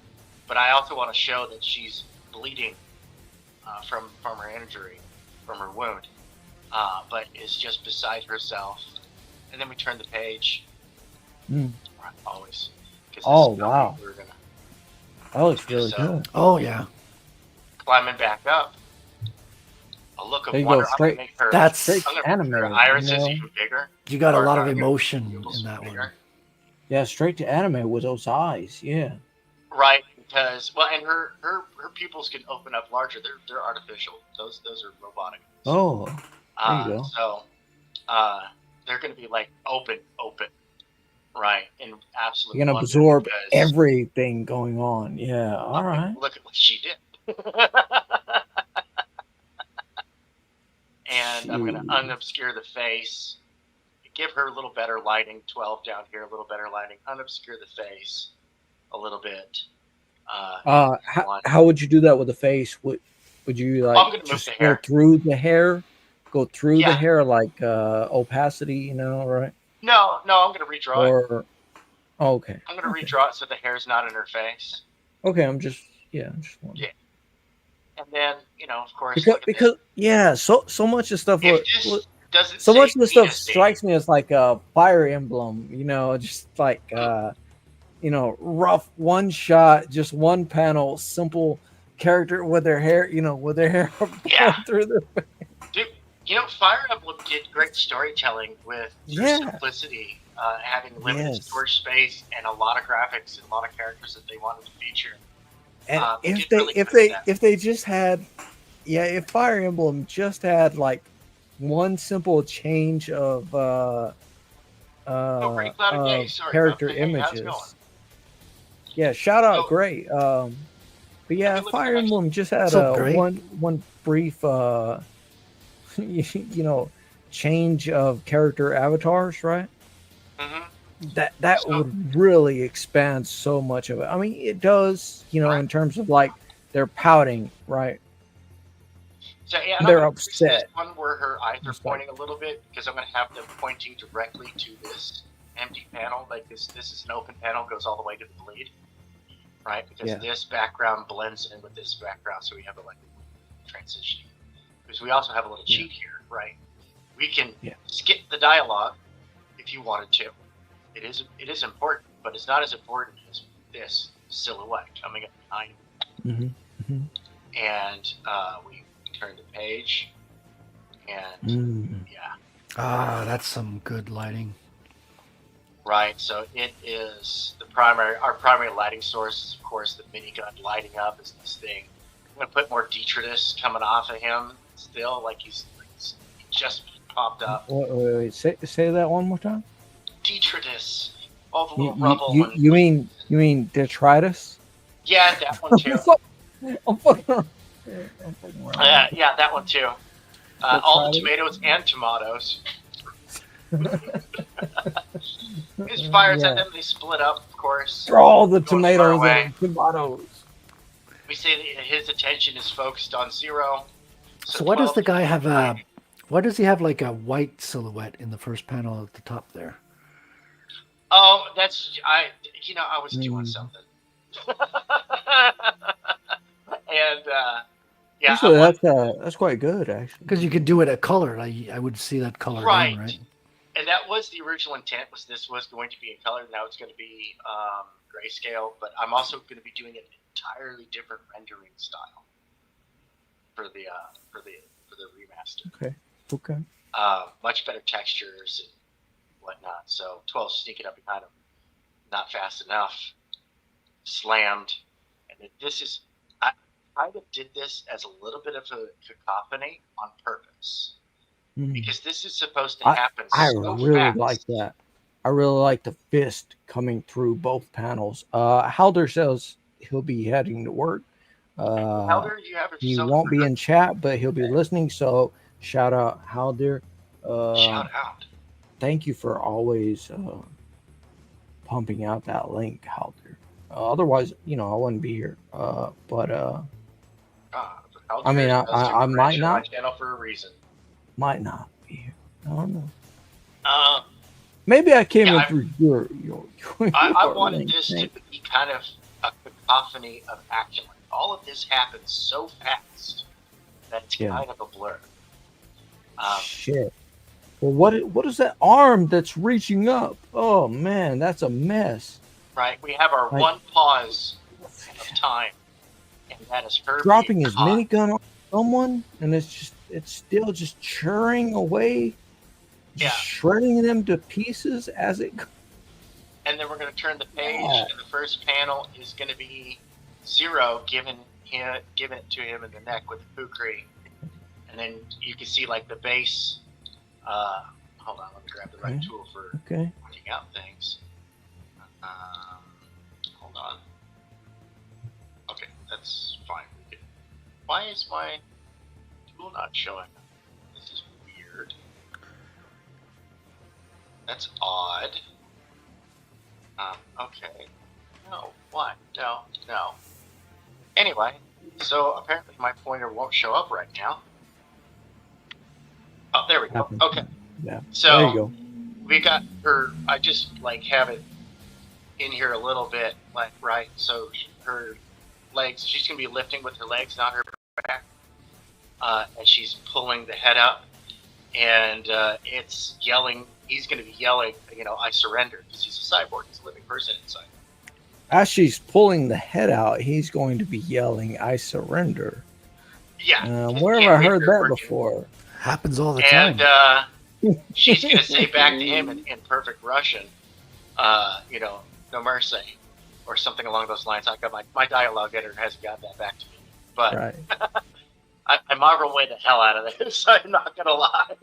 But I also want to show that she's bleeding from her injury, from her wound, but is just beside herself. And then we turn the page. Mm. Right, always. 'Cause Oh, this is how wow. we're gonna That looks really So- good. Oh yeah. climbing back up. A look of There you wonder. go, I'm gonna straight- make her. That's I'm gonna make anime, her irises you know? even bigger. you got a Or, lot of her emotion pupils in that bigger. one. Yeah, straight to anime with those eyes. Yeah. Right, because and her pupils can open up larger. They're artificial. Those are robotic. Oh, there you go. So they're going to be like open, right, in absolute. You're gonna wonder absorb because- everything going on. Yeah. All right. Look at what she did. And I'm going to Jeez. unobscure the face. Give her a little better lighting. 12 down here, a little better lighting. Unobscure the face a little bit. How would you do that with the face? Would you I'm like gonna move just the go hair. through the hair? Go through Yeah. the hair like opacity, right? No, I'm going to redraw it. Or okay. I'm going to redraw it so the hair's not in her face. Okay, I'm just wondering. Yeah. And then, of course, Because, look at because yeah, so much of stuff. this. If this doesn't So say much of the stuff penis strikes me as like a Fire Emblem, just like rough one shot, just one panel, simple character with their hair, Yeah. going through the Dude, Fire Emblem did great storytelling with their Yeah. simplicity, having limited Yes. storage space and a lot of graphics and a lot of characters that they wanted to feature. And They if did they really if good they at that. if they just had, if Fire Emblem just had like one simple change of Pretty Cloudy Day, sorry, character Buffy, hey, how's it images. going? Yeah, shout out, So- great. But yeah, look at Fire the Emblem just had So a great. one brief change of character avatars, right? Mhm. That So- would really expand so much of it. I mean, it does, Right. in terms of like they're pouting, right? So yeah, and They're I'm gonna fix upset. This one where her eyes are Just like- pointing a little bit because I'm going to have them pointing directly to this empty panel. Like this is an open panel, goes all the way to the bleed, right? Because Yeah. this background blends in with this background, so we have a transition. Because we also have a little cheat here, right? We can skip the dialogue if you wanted to. It is important, but it's not as important as this silhouette coming up behind you. And we turn the page, and yeah, That's some good lighting. right. So it is our primary lighting source is, of course, the minigun lighting up is this thing. I'm gonna put more detritus coming off of him still, like he just popped up. Wait, say that one more time. Detritus, all the You, little rubble. you, and, you mean detritus? yeah, that one too. I'm fucking around. Yeah, that one too. All the tomatoes and tomatoes. His fires at them, they split up, of course. Throw all the Going tomatoes far and tomatoes. We say that his attention is focused on Zero. So why does the 12 guy have a? Why does he have like a white silhouette in the first panel at the top there? Oh, that's I was doing something. And yeah, Usually that's quite good actually. Because you could do it a color. I would see that colored right. in, right? And that was the original intent. This was going to be in color. Now it's going to be grayscale. But I'm also going to be doing an entirely different rendering style for the remaster. Okay. Much better textures and whatnot. So 12 sneaking up behind him, not fast enough, slammed. And this is, I kind of did this as a little bit of a cacophony on purpose. Because this is supposed to happen I so really fast. like that. I really like the fist coming through both panels. Halder says he'll be heading to work. Halder, you have he won't be in chat, but he'll be listening. So shout out Halder. Shout out. Thank you for always pumping out that link, Halder. Otherwise, I wouldn't be here. I mean, I might not. Channel for a reason. Might not be here. I don't know. Maybe I came in through your I wanted this to be kind of a cacophony of action. Like, all of this happens so fast that it's kind of a blur. Shit. Well, what is that arm that's reaching up? Oh man, that's a mess. Right. We have our one pause of time, and that is her dropping his minigun on someone, and it's still just churning away, just shredding them to pieces as it goes. And then we're going to turn the page, and the first panel is going to be Zero giving it to him in the neck with the kukri. And then you can see like the base. Hold on, let me grab the right tool for pointing out things. Hold on. Okay, that's fine. Why is my tool not showing? This is weird. That's odd. Okay. No, what? No. Anyway, so apparently my pointer won't show up right now. Oh, there we go. Okay. Yeah. So there you go. We got her. I just have it in here a little bit, right. So her legs. She's gonna be lifting with her legs, not her back. And she's pulling the head up, and it's yelling. He's gonna be yelling, I surrender, because he's a cyborg. He's a living person inside. As she's pulling the head out, he's going to be yelling, "I surrender." Yeah. Where have I heard that before? Happens all the time. And she's going to say back to him in perfect Russian, no mercy, or something along those lines. I got my dialogue editor hasn't got that back to me. But I marvel away the hell out of this. I'm not going to lie.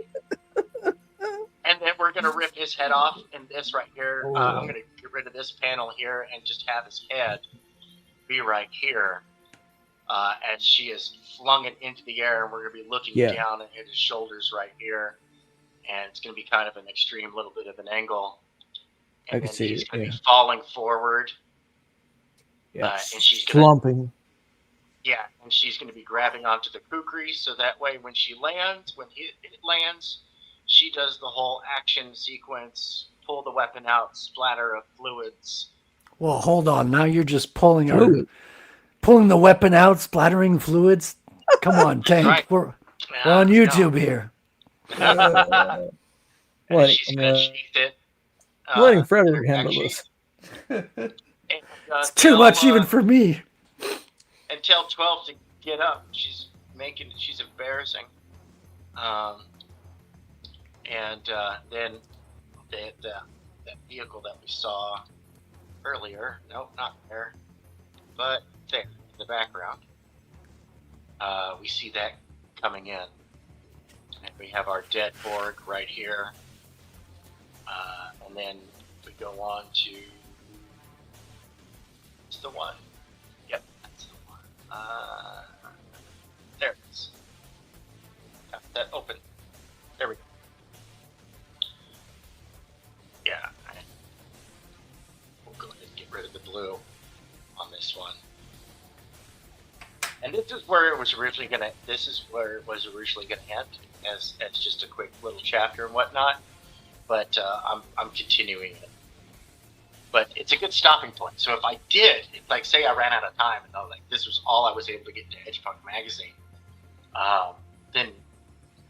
And then we're going to rip his head off in this right here. I'm going to get rid of this panel here and just have his head be right here. As she has flung it into the air, and we're going to be looking down at his shoulders right here. And it's going to be kind of an extreme little bit of an angle. And I can see he's it. going to be falling forward. Yeah, and she's slumping. Yeah, and she's going to be grabbing onto the kukri, so that way when it lands, she does the whole action sequence, pull the weapon out, splatter of fluids. Well, hold on. Now you're just pulling the weapon out, splattering fluids. Come on, Tank. Right. We're on YouTube here. She's going to sheath it. Letting Frederick handle this. It's too much even for me. And tell 12 to get up. She's embarrassing. And then that vehicle that we saw earlier, nope, not there, but there in the background, we see that coming in. And we have our dead Borg right here. And then we go on to, it's the one. Yep, that's the one. There it is. that open. There we go. Yeah. We'll go ahead and get rid of the blue on this one. And this is where it was originally gonna end as just a quick little chapter and whatnot. But I'm continuing it. But it's a good stopping point. So if I did, like say I ran out of time and like this was all I was able to get into EDGEPUNK magazine, then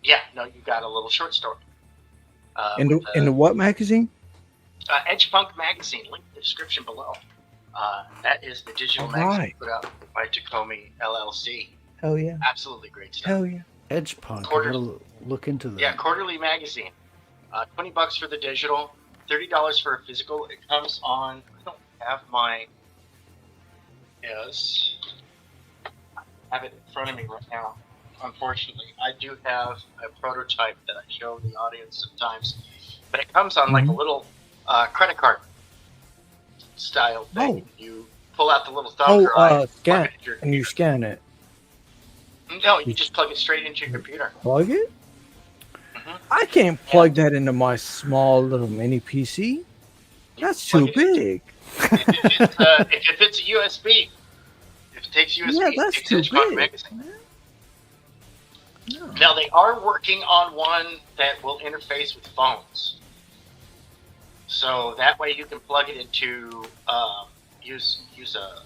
yeah, no, you got a little short story. In the what magazine? EDGEPUNK magazine, link in the description below. That is the digital magazine put out by Tacomi LLC. Hell yeah. Absolutely great stuff. Hell yeah. EDGEPUNK. I gotta look into that. Yeah, quarterly magazine. $20 for the digital, $30 for a physical. It comes on. I don't have my. Yes. I have it in front of me right now. Unfortunately, I do have a prototype that I show the audience sometimes, but it comes on like a little credit card style thing. You pull out the little thumb drive, scan it, and you scan it. No, you just plug it straight into your computer. Plug it? I can't plug that into my small little mini PC. That's too big. If it's a USB, if it takes USB, yeah, that's too big. No. Now they are working on one that will interface with phones, so that way you can plug it into use a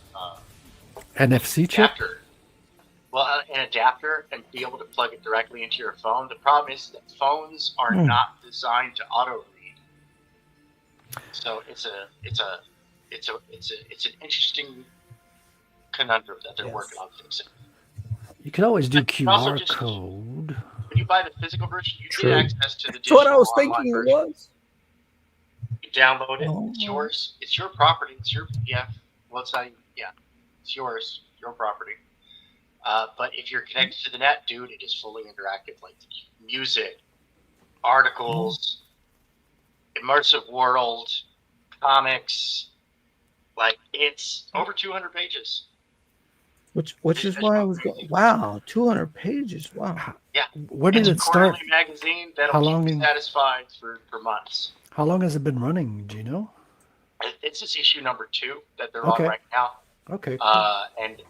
NFC chip. adapter. Well, an adapter, and be able to plug it directly into your phone. The problem is that phones are not designed to auto read, so it's an interesting conundrum that they're working on fixing. You could always do But QR code. When you buy the physical version, you True. get access to the That's digital what I was online thinking it version. was. You download it. Oh. It's yours. It's your property. It's your Well, it's not. Yeah, it's yours. Your property. But if you're connected to the net, dude, it is fully interactive. Like music, articles, immersive world, comics. Like it's over 200 pages. Which is why I was going. Wow, 200 pages. Wow. Yeah. Where did it start? Quarterly magazine that'll How keep long you satisfied for months. How long has it been running? Do you know? It's this issue number 2 that they're Okay. on right now. Okay. And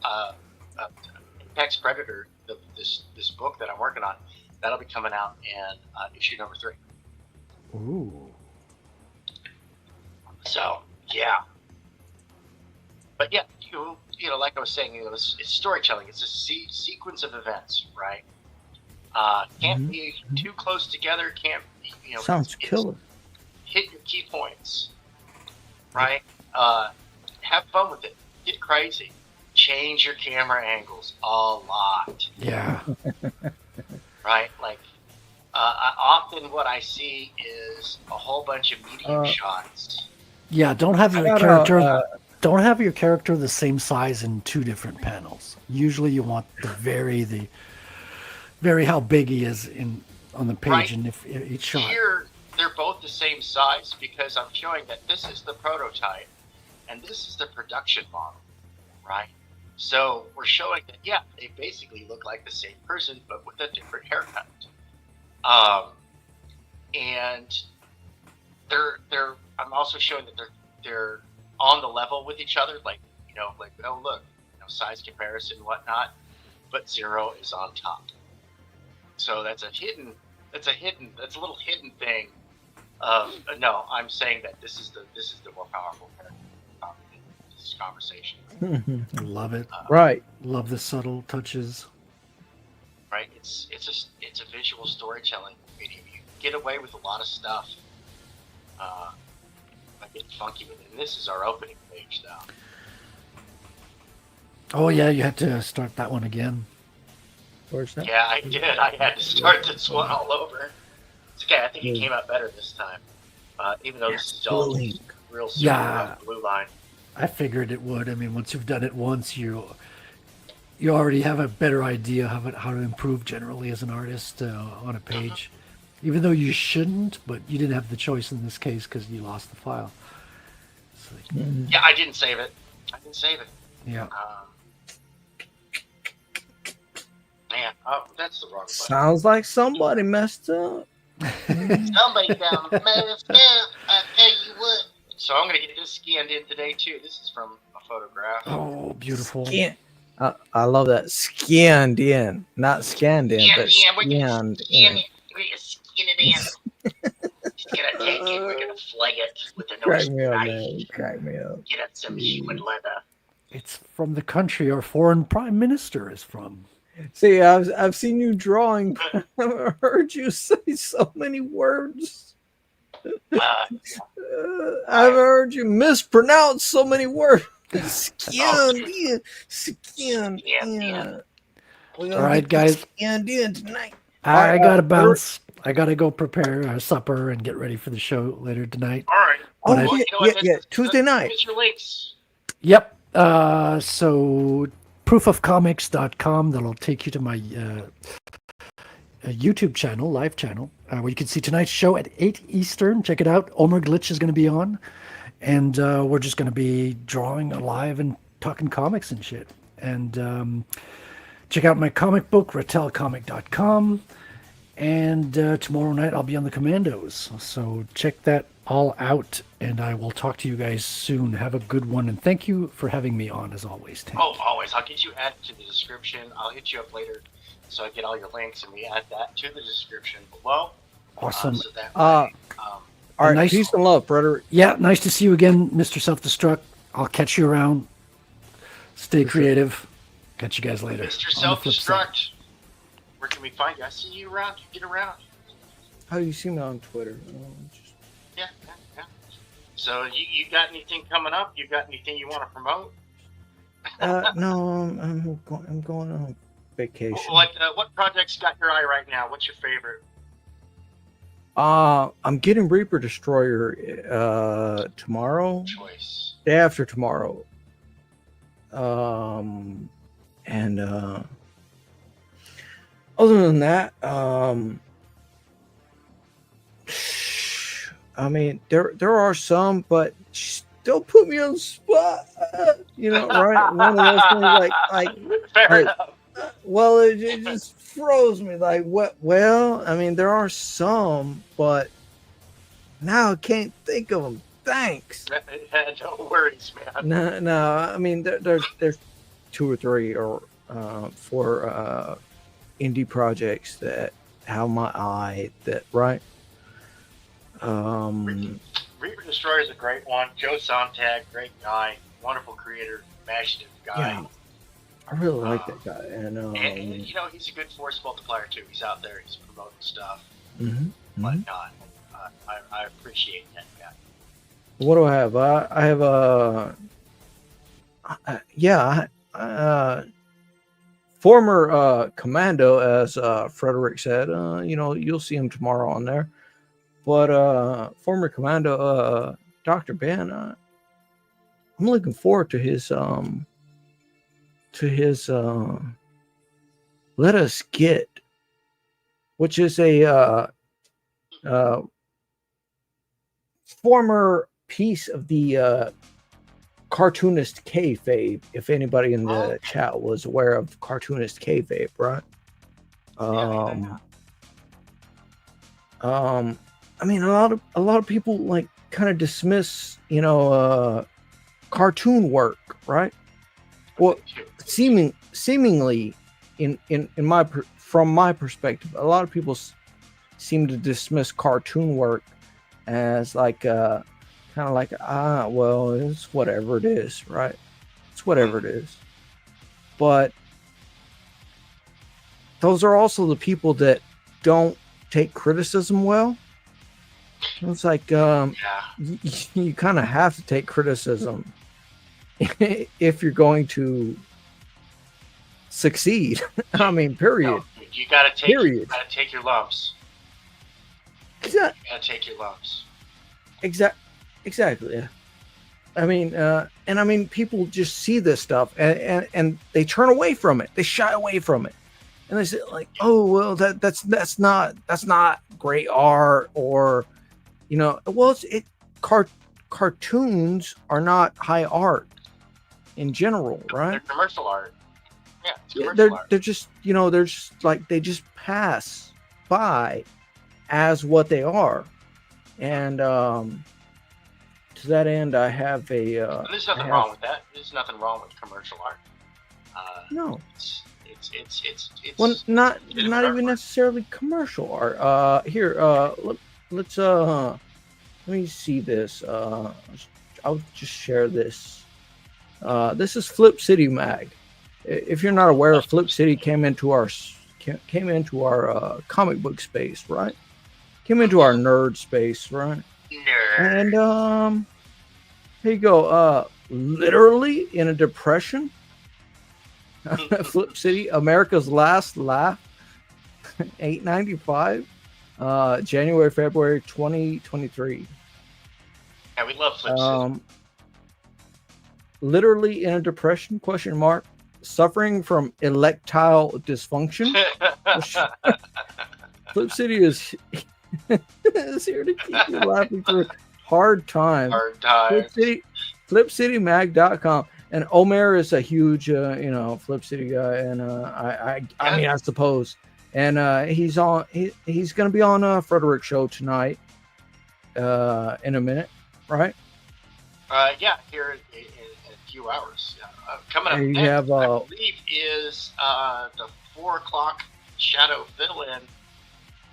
Apex Predator, this book that I'm working on, that'll be coming out in issue number 3. Ooh. So yeah, but yeah, you know, like I was saying, you know, it's storytelling. It's a sequence of events, right? Can't be too close together. Can't be, you know. Sounds killer. Hit your key points, right? Have fun with it. Get crazy. Change your camera angles a lot. Yeah. Right? Like, often what I see is a whole bunch of medium shots. Yeah. Don't have your character. Don't have your character the same size in 2 different panels. Usually, you want the very how big he is on the page, Right. and if each shot. Here, they're both the same size because I'm showing that this is the prototype and this is the production model, right? So we're showing that, yeah, they basically look like the same person, but with a different haircut. And I'm also showing that they're on the level with each other, like, you know, like, oh, look, you know, size comparison, whatnot, but 0 is on top. So that's a little hidden thing of, no, I'm saying that this is the more powerful character in this conversation. Love it. Right. Love the subtle touches. Right? It's a visual storytelling medium. You get away with a lot of stuff. By getting funky with it. And this is our opening page, though. Oh yeah, you had to start that one again. Where's that? Yeah, I did. I had to start this one all over. It's okay. I think it came out better this time. Even though this is all blue. real super rough blue line. I figured it would. I mean, once you've done it once, you already have a better idea of how to improve generally as an artist on a page. Even though you shouldn't, but you didn't have the choice in this case because you lost the file. It's like, Yeah, I didn't save it. yeah. man. Oh, that's the wrong button. Sounds like somebody messed up. Somebody down messed up. I tell you what. So I'm gonna get this scanned in today too. This is from a photograph. Oh, beautiful. I love that. Scanned in, not scanned in, but We're gonna scanned scan in. it. We're gonna skin it in. Just gonna take it. We're gonna flay it with a Crack nose me up, knife. man. Crack me up. Get at some human leather. It's from the country our foreign prime minister is from. See, I've seen you drawing. I've heard you say so many words. I've heard you mispronounce so many words. Scanned in. Scanned in. All right, guys. Scanned in tonight. I gotta bounce. I gotta go prepare supper and get ready for the show later tonight. All right. Oh, yeah. Tuesday night. Here's your links. Yep. So proofofcomics.com, that'll take you to my YouTube channel, live channel, where you can see tonight's show at 8 Eastern. Check it out. Omer Glitch is going to be on, and we're just going to be drawing live and talking comics and shit. And check out my comic book, ratelcomic.com. And tomorrow night I'll be on the Commandos. So check that all out, and I will talk to you guys soon. Have a good one, and thank you for having me on, as always, Tank. Oh, always. I'll get you added to the description. I'll hit you up later so I get all your links, and we add that to the description below. Awesome. So that All right, nice. Peace and love, Frederick. Yeah, nice to see you again, Mr. Self-Destruct. I'll catch you around. Stay creative. Catch you guys later. Mr. on the flip side. Self-Destruct, where can we find you? I see you around. You get around. How do you see me on Twitter? Yeah. So you got anything coming up? You got anything you want to promote? No, I'm going on vacation. What project's got your eye right now? What's your favorite? I'm getting Reaper Destroyer tomorrow. Choice. Day after tomorrow. And other than that, I mean, there are some, but still put me on the spot. You know, right? One of those things like Fair enough. well, it just froze me. Like, what? Well, I mean, there are some, but now I can't think of them. Thanks. No worries, man. No. I mean, there's 2 or 3 or 4 indie projects that have my eye. That right. Reaper Destroyer is a great one. Joe Sontag, great guy, wonderful creator, imaginative guy. Yeah, I really like that guy, and you know, he's a good force multiplier too. He's out there, he's promoting stuff, mm-hmm. whatnot. I appreciate that guy. What do I have? I have former commando, as Frederick said. You know, you'll see him tomorrow on there. But former commando, Dr. Ben, I'm looking forward to his Let Us Get, which is a former piece of the cartoonist kayfabe. If anybody in the chat was aware of cartoonist kayfabe, right? I mean, a lot of people like kind of dismiss, you know, cartoon work, right? Well, seemingly, from my perspective, a lot of people seem to dismiss cartoon work as like kind of like well, it's whatever it is, right? It's whatever it is. But those are also the people that don't take criticism well. It's like you kind of have to take criticism if you're going to succeed. I mean, period. No, you gotta take your lumps. You gotta take your lumps. Exactly. Yeah. I mean, and I mean, people just see this stuff and they turn away from it. They shy away from it, and they say like, "Oh, well, that's not great art," or, you know, well, cartoons are not high art in general, right? They're commercial art. Yeah, it's Yeah, commercial art. they're just, you know, they're just like, they just pass by as what they are. And to that end, I have a And there's nothing wrong with that. There's nothing wrong with commercial art. no, It's well, not legitimate even artwork. necessarily commercial art. Here, let's let me see this. I'll just share this. This is Flip City Mag. If you're not aware, Flip City came into our comic book space, right? Came into our nerd space, right? Nerd. And here you go. Literally in a depression. Flip City, America's Last Laugh, $8.95. January, February 2023. Yeah, we love Flip City. Literally in a depression? Question mark. Suffering from erectile dysfunction. Flip City is here to keep you laughing through hard times. Hard times. FlipCityMag.com. And Omer is a huge, Flip City guy, and I mean, I suppose. And he's going to be on Frederick's show tonight. In a minute, right? Yeah, here in a few hours. Yeah. Coming up And you next, have, I believe, is the 4:00 Shadow Fill-In.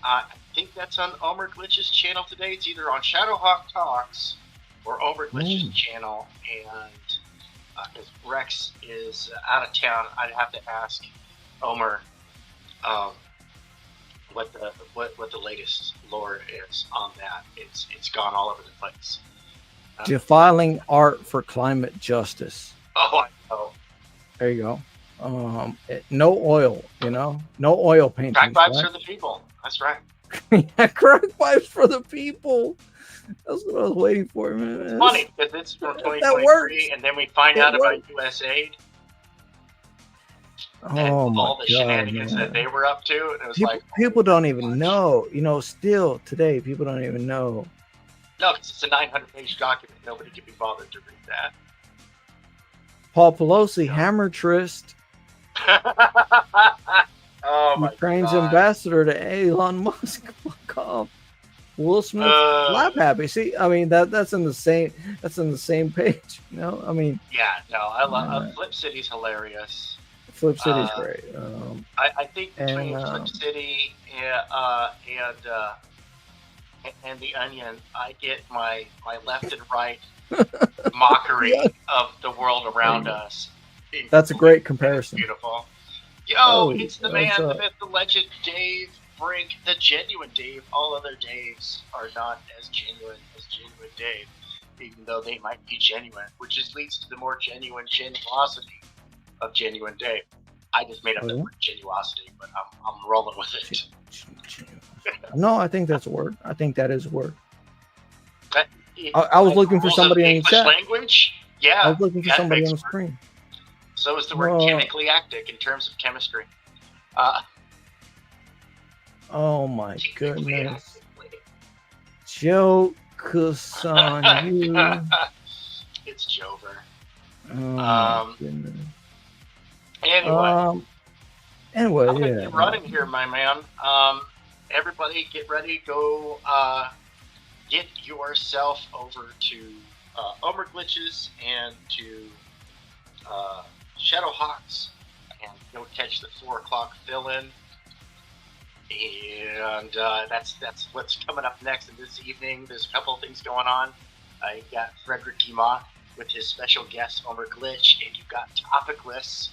I think that's on Omer Glitch's channel today. It's either on Shadowhawk Talks or Omer Glitch's channel, and because Rex is out of town, I'd have to ask Omer what the latest lore is on that. It's gone all over the place. Defiling art for climate justice. Oh, I know. There you go. No oil, no oil paintings. Crack vibes right? for the people. That's right. Yeah, crack vibes for the people. That's what I was waiting for, man. It's funny because it's from that works. 2023, and then we find out works. about USAID. Oh my all the God, shenanigans man. that they were up to. And it was people don't even know. Still today, people don't even know. No, because it's a 900-page document. Nobody can be bothered to read that. Paul Pelosi, hammer tryst. Oh my Ukraine's God. ambassador to Elon Musk. Fuck off. Will Smith lap happy. See, I mean that's in the same page. I mean. Yeah, no, I love Flip City's hilarious. Flip City's great. I think between Flip City and the Onion, I get my left and right mockery of the world around us. That's a great comparison. It's beautiful. Yo, it's the man, the myth, the legend, Dave Brink, the genuine Dave. All other Daves are not as genuine as genuine Dave, even though they might be genuine, which just leads to the more genuine genuosity of genuine Dave. I just made up the word genuosity, but I'm rolling with it. No, I think that's a word. I think that is a word. I was looking for somebody in the chat. Language? Yeah. I was looking for somebody on the screen. So is the word chemically actic in terms of chemistry. Oh my goodness. Jokes on you. It's Jover. Oh my goodness. Anyway, I'm gonna yeah. keep running here, my man. Everybody, get ready. Go get yourself over to Omer Glitches and to Shadowhawks, and go catch the 4:00 fill-in. And that's what's coming up next in this evening. There's a couple of things going on. You got Frederick Guimont with his special guest Omer Glitch, and you've got Topicless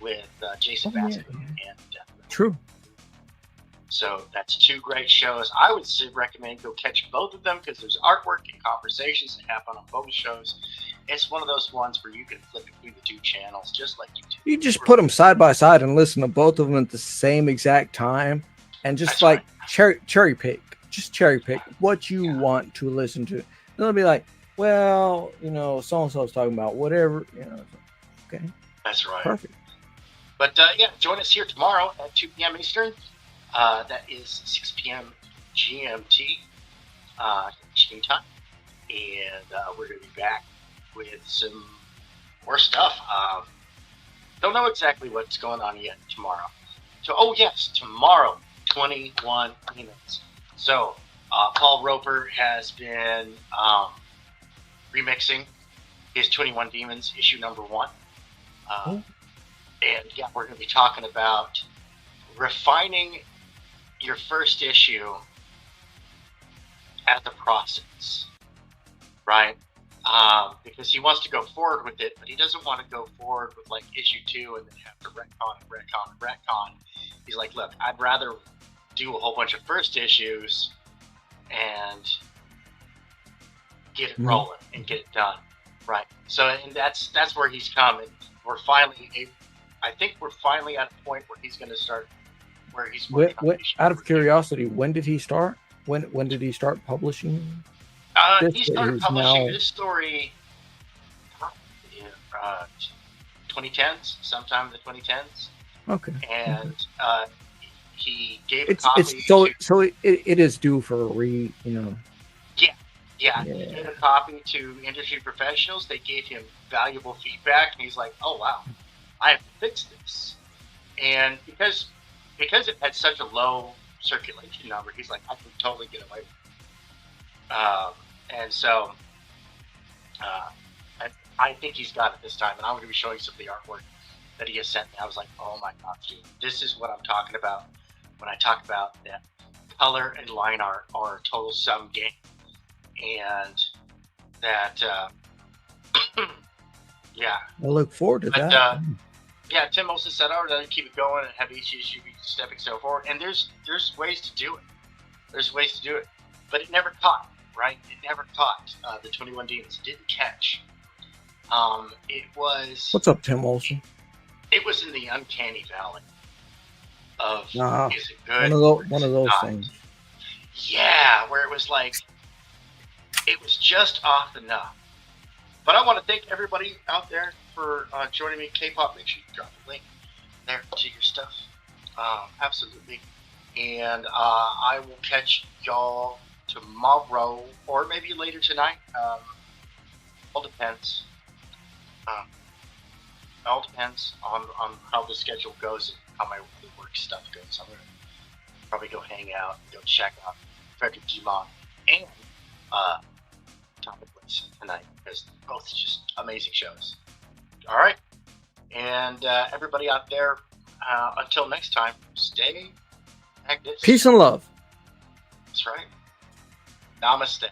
with Jason Bassett and True. So that's two great shows. I would recommend go catch both of them because there's artwork and conversations that happen on both shows. It's one of those ones where you can flip it through the two channels just like you do. You just put them side by side and listen to both of them at the same exact time, and just cherry pick. Just cherry pick what you want to listen to. They'll be like, well, so and so is talking about whatever. Okay. That's right. Perfect. But join us here tomorrow at 2 p.m. Eastern. That is 6 p.m. GMT time, and we're going to be back with some more stuff. don't know exactly what's going on yet tomorrow. So, oh yes, tomorrow, 21 minutes. So, Paul Roper has been remixing his 21 Demons issue number 1. And yeah, we're going to be talking about refining your first issue as a process, right? Because he wants to go forward with it, but he doesn't want to go forward with like issue 2 and then have to retcon. He's like, look, I'd rather do a whole bunch of first issues and get it rolling and get it done, right? So, and that's where he's coming. We're finally, I think we're finally at a point where he's going to start. Where he's out of curiosity, when did he start? When did he start publishing? He started publishing this story in 2010s, sometime in the 2010s. Okay. And he gave a copy. So it is due for a read, you know. Yeah. He gave a copy to industry professionals. They gave him valuable feedback, and he's like, "Oh wow, I have to fix this." And because it had such a low circulation number, he's like, I can totally get away with it. And so I think he's got it this time, and I'm going to be showing some of the artwork that he has sent me. I was like, oh my God, dude, this is what I'm talking about when I talk about that color and line art are a total sum game. And that, yeah. I look forward to that. Yeah, Tim also said, "Oh, then keep it going and have each issue be stepping stone forward." And there's ways to do it. There's ways to do it, but it never caught, right? It never caught. The 21 Demons didn't catch. It was. What's up, Tim Olsen? It was in the uncanny valley of is it good? One of those things. Yeah, where it was like it was just off enough. But I want to thank everybody out there for joining me. K-pop, make sure you drop a link there to your stuff. Absolutely. And I will catch y'all tomorrow or maybe later tonight. All depends. All depends on how the schedule goes and how my work stuff goes. I'm going to probably go hang out and go check out Frederick Gimon and Topic List tonight, because both just amazing shows. All right, and everybody out there, until next time, stay active. Peace and love. That's right. Namaste.